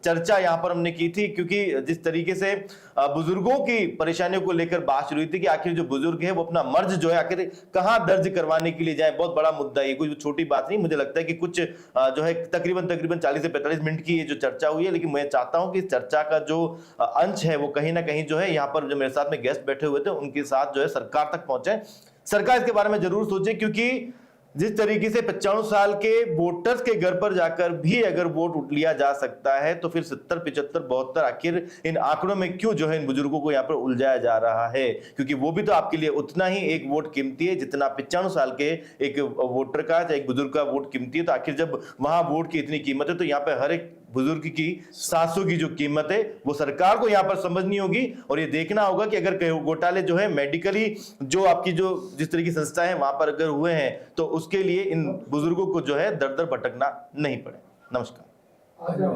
चर्चा यहाँ पर हमने की थी, क्योंकि जिस तरीके से बुजुर्गों की परेशानियों को लेकर बात शुरू हुई थी कि आखिर जो बुजुर्ग है वो अपना मर्ज जो है आखिर कहाँ दर्ज करवाने के लिए जाए, बहुत बड़ा मुद्दा है, कोई छोटी बात नहीं। मुझे लगता है कि कुछ जो है तकरीबन 40 से 45 मिनट की ये जो चर्चा हुई है, लेकिन मैं चाहता हूं कि इस चर्चा का जो अंश है वो कहीं ना कहीं जो है यहाँ पर जो मेरे साथ में गेस्ट बैठे हुए थे उनके साथ जो है सरकार तक पहुंचे। सरकार इसके बारे में जरूर सोचे, क्योंकि जिस तरीके से 95 साल के वोटर्स के घर पर जाकर भी अगर वोट उठ लिया जा सकता है, तो फिर 70, 75, 72 आखिर इन आंकड़ों में क्यों जो है इन बुजुर्गों को यहाँ पर उलझाया जा रहा है? क्योंकि वो भी तो आपके लिए उतना ही एक वोट कीमती है जितना 95 साल के एक वोटर का, एक बुजुर्ग का वोट कीमती है। तो आखिर जब वहां वोट की इतनी कीमत है, तो यहाँ पे हर एक बुजुर्ग की 700 की जो कीमत है वो सरकार को यहाँ पर समझनी होगी, और ये देखना होगा कि अगर घोटाले जो है मेडिकली जो आपकी जो जिस तरह की संस्थाएं हैं वहां पर अगर हुए हैं, तो उसके लिए इन बुजुर्गों को जो है दर दर भटकना नहीं पड़े। नमस्कार।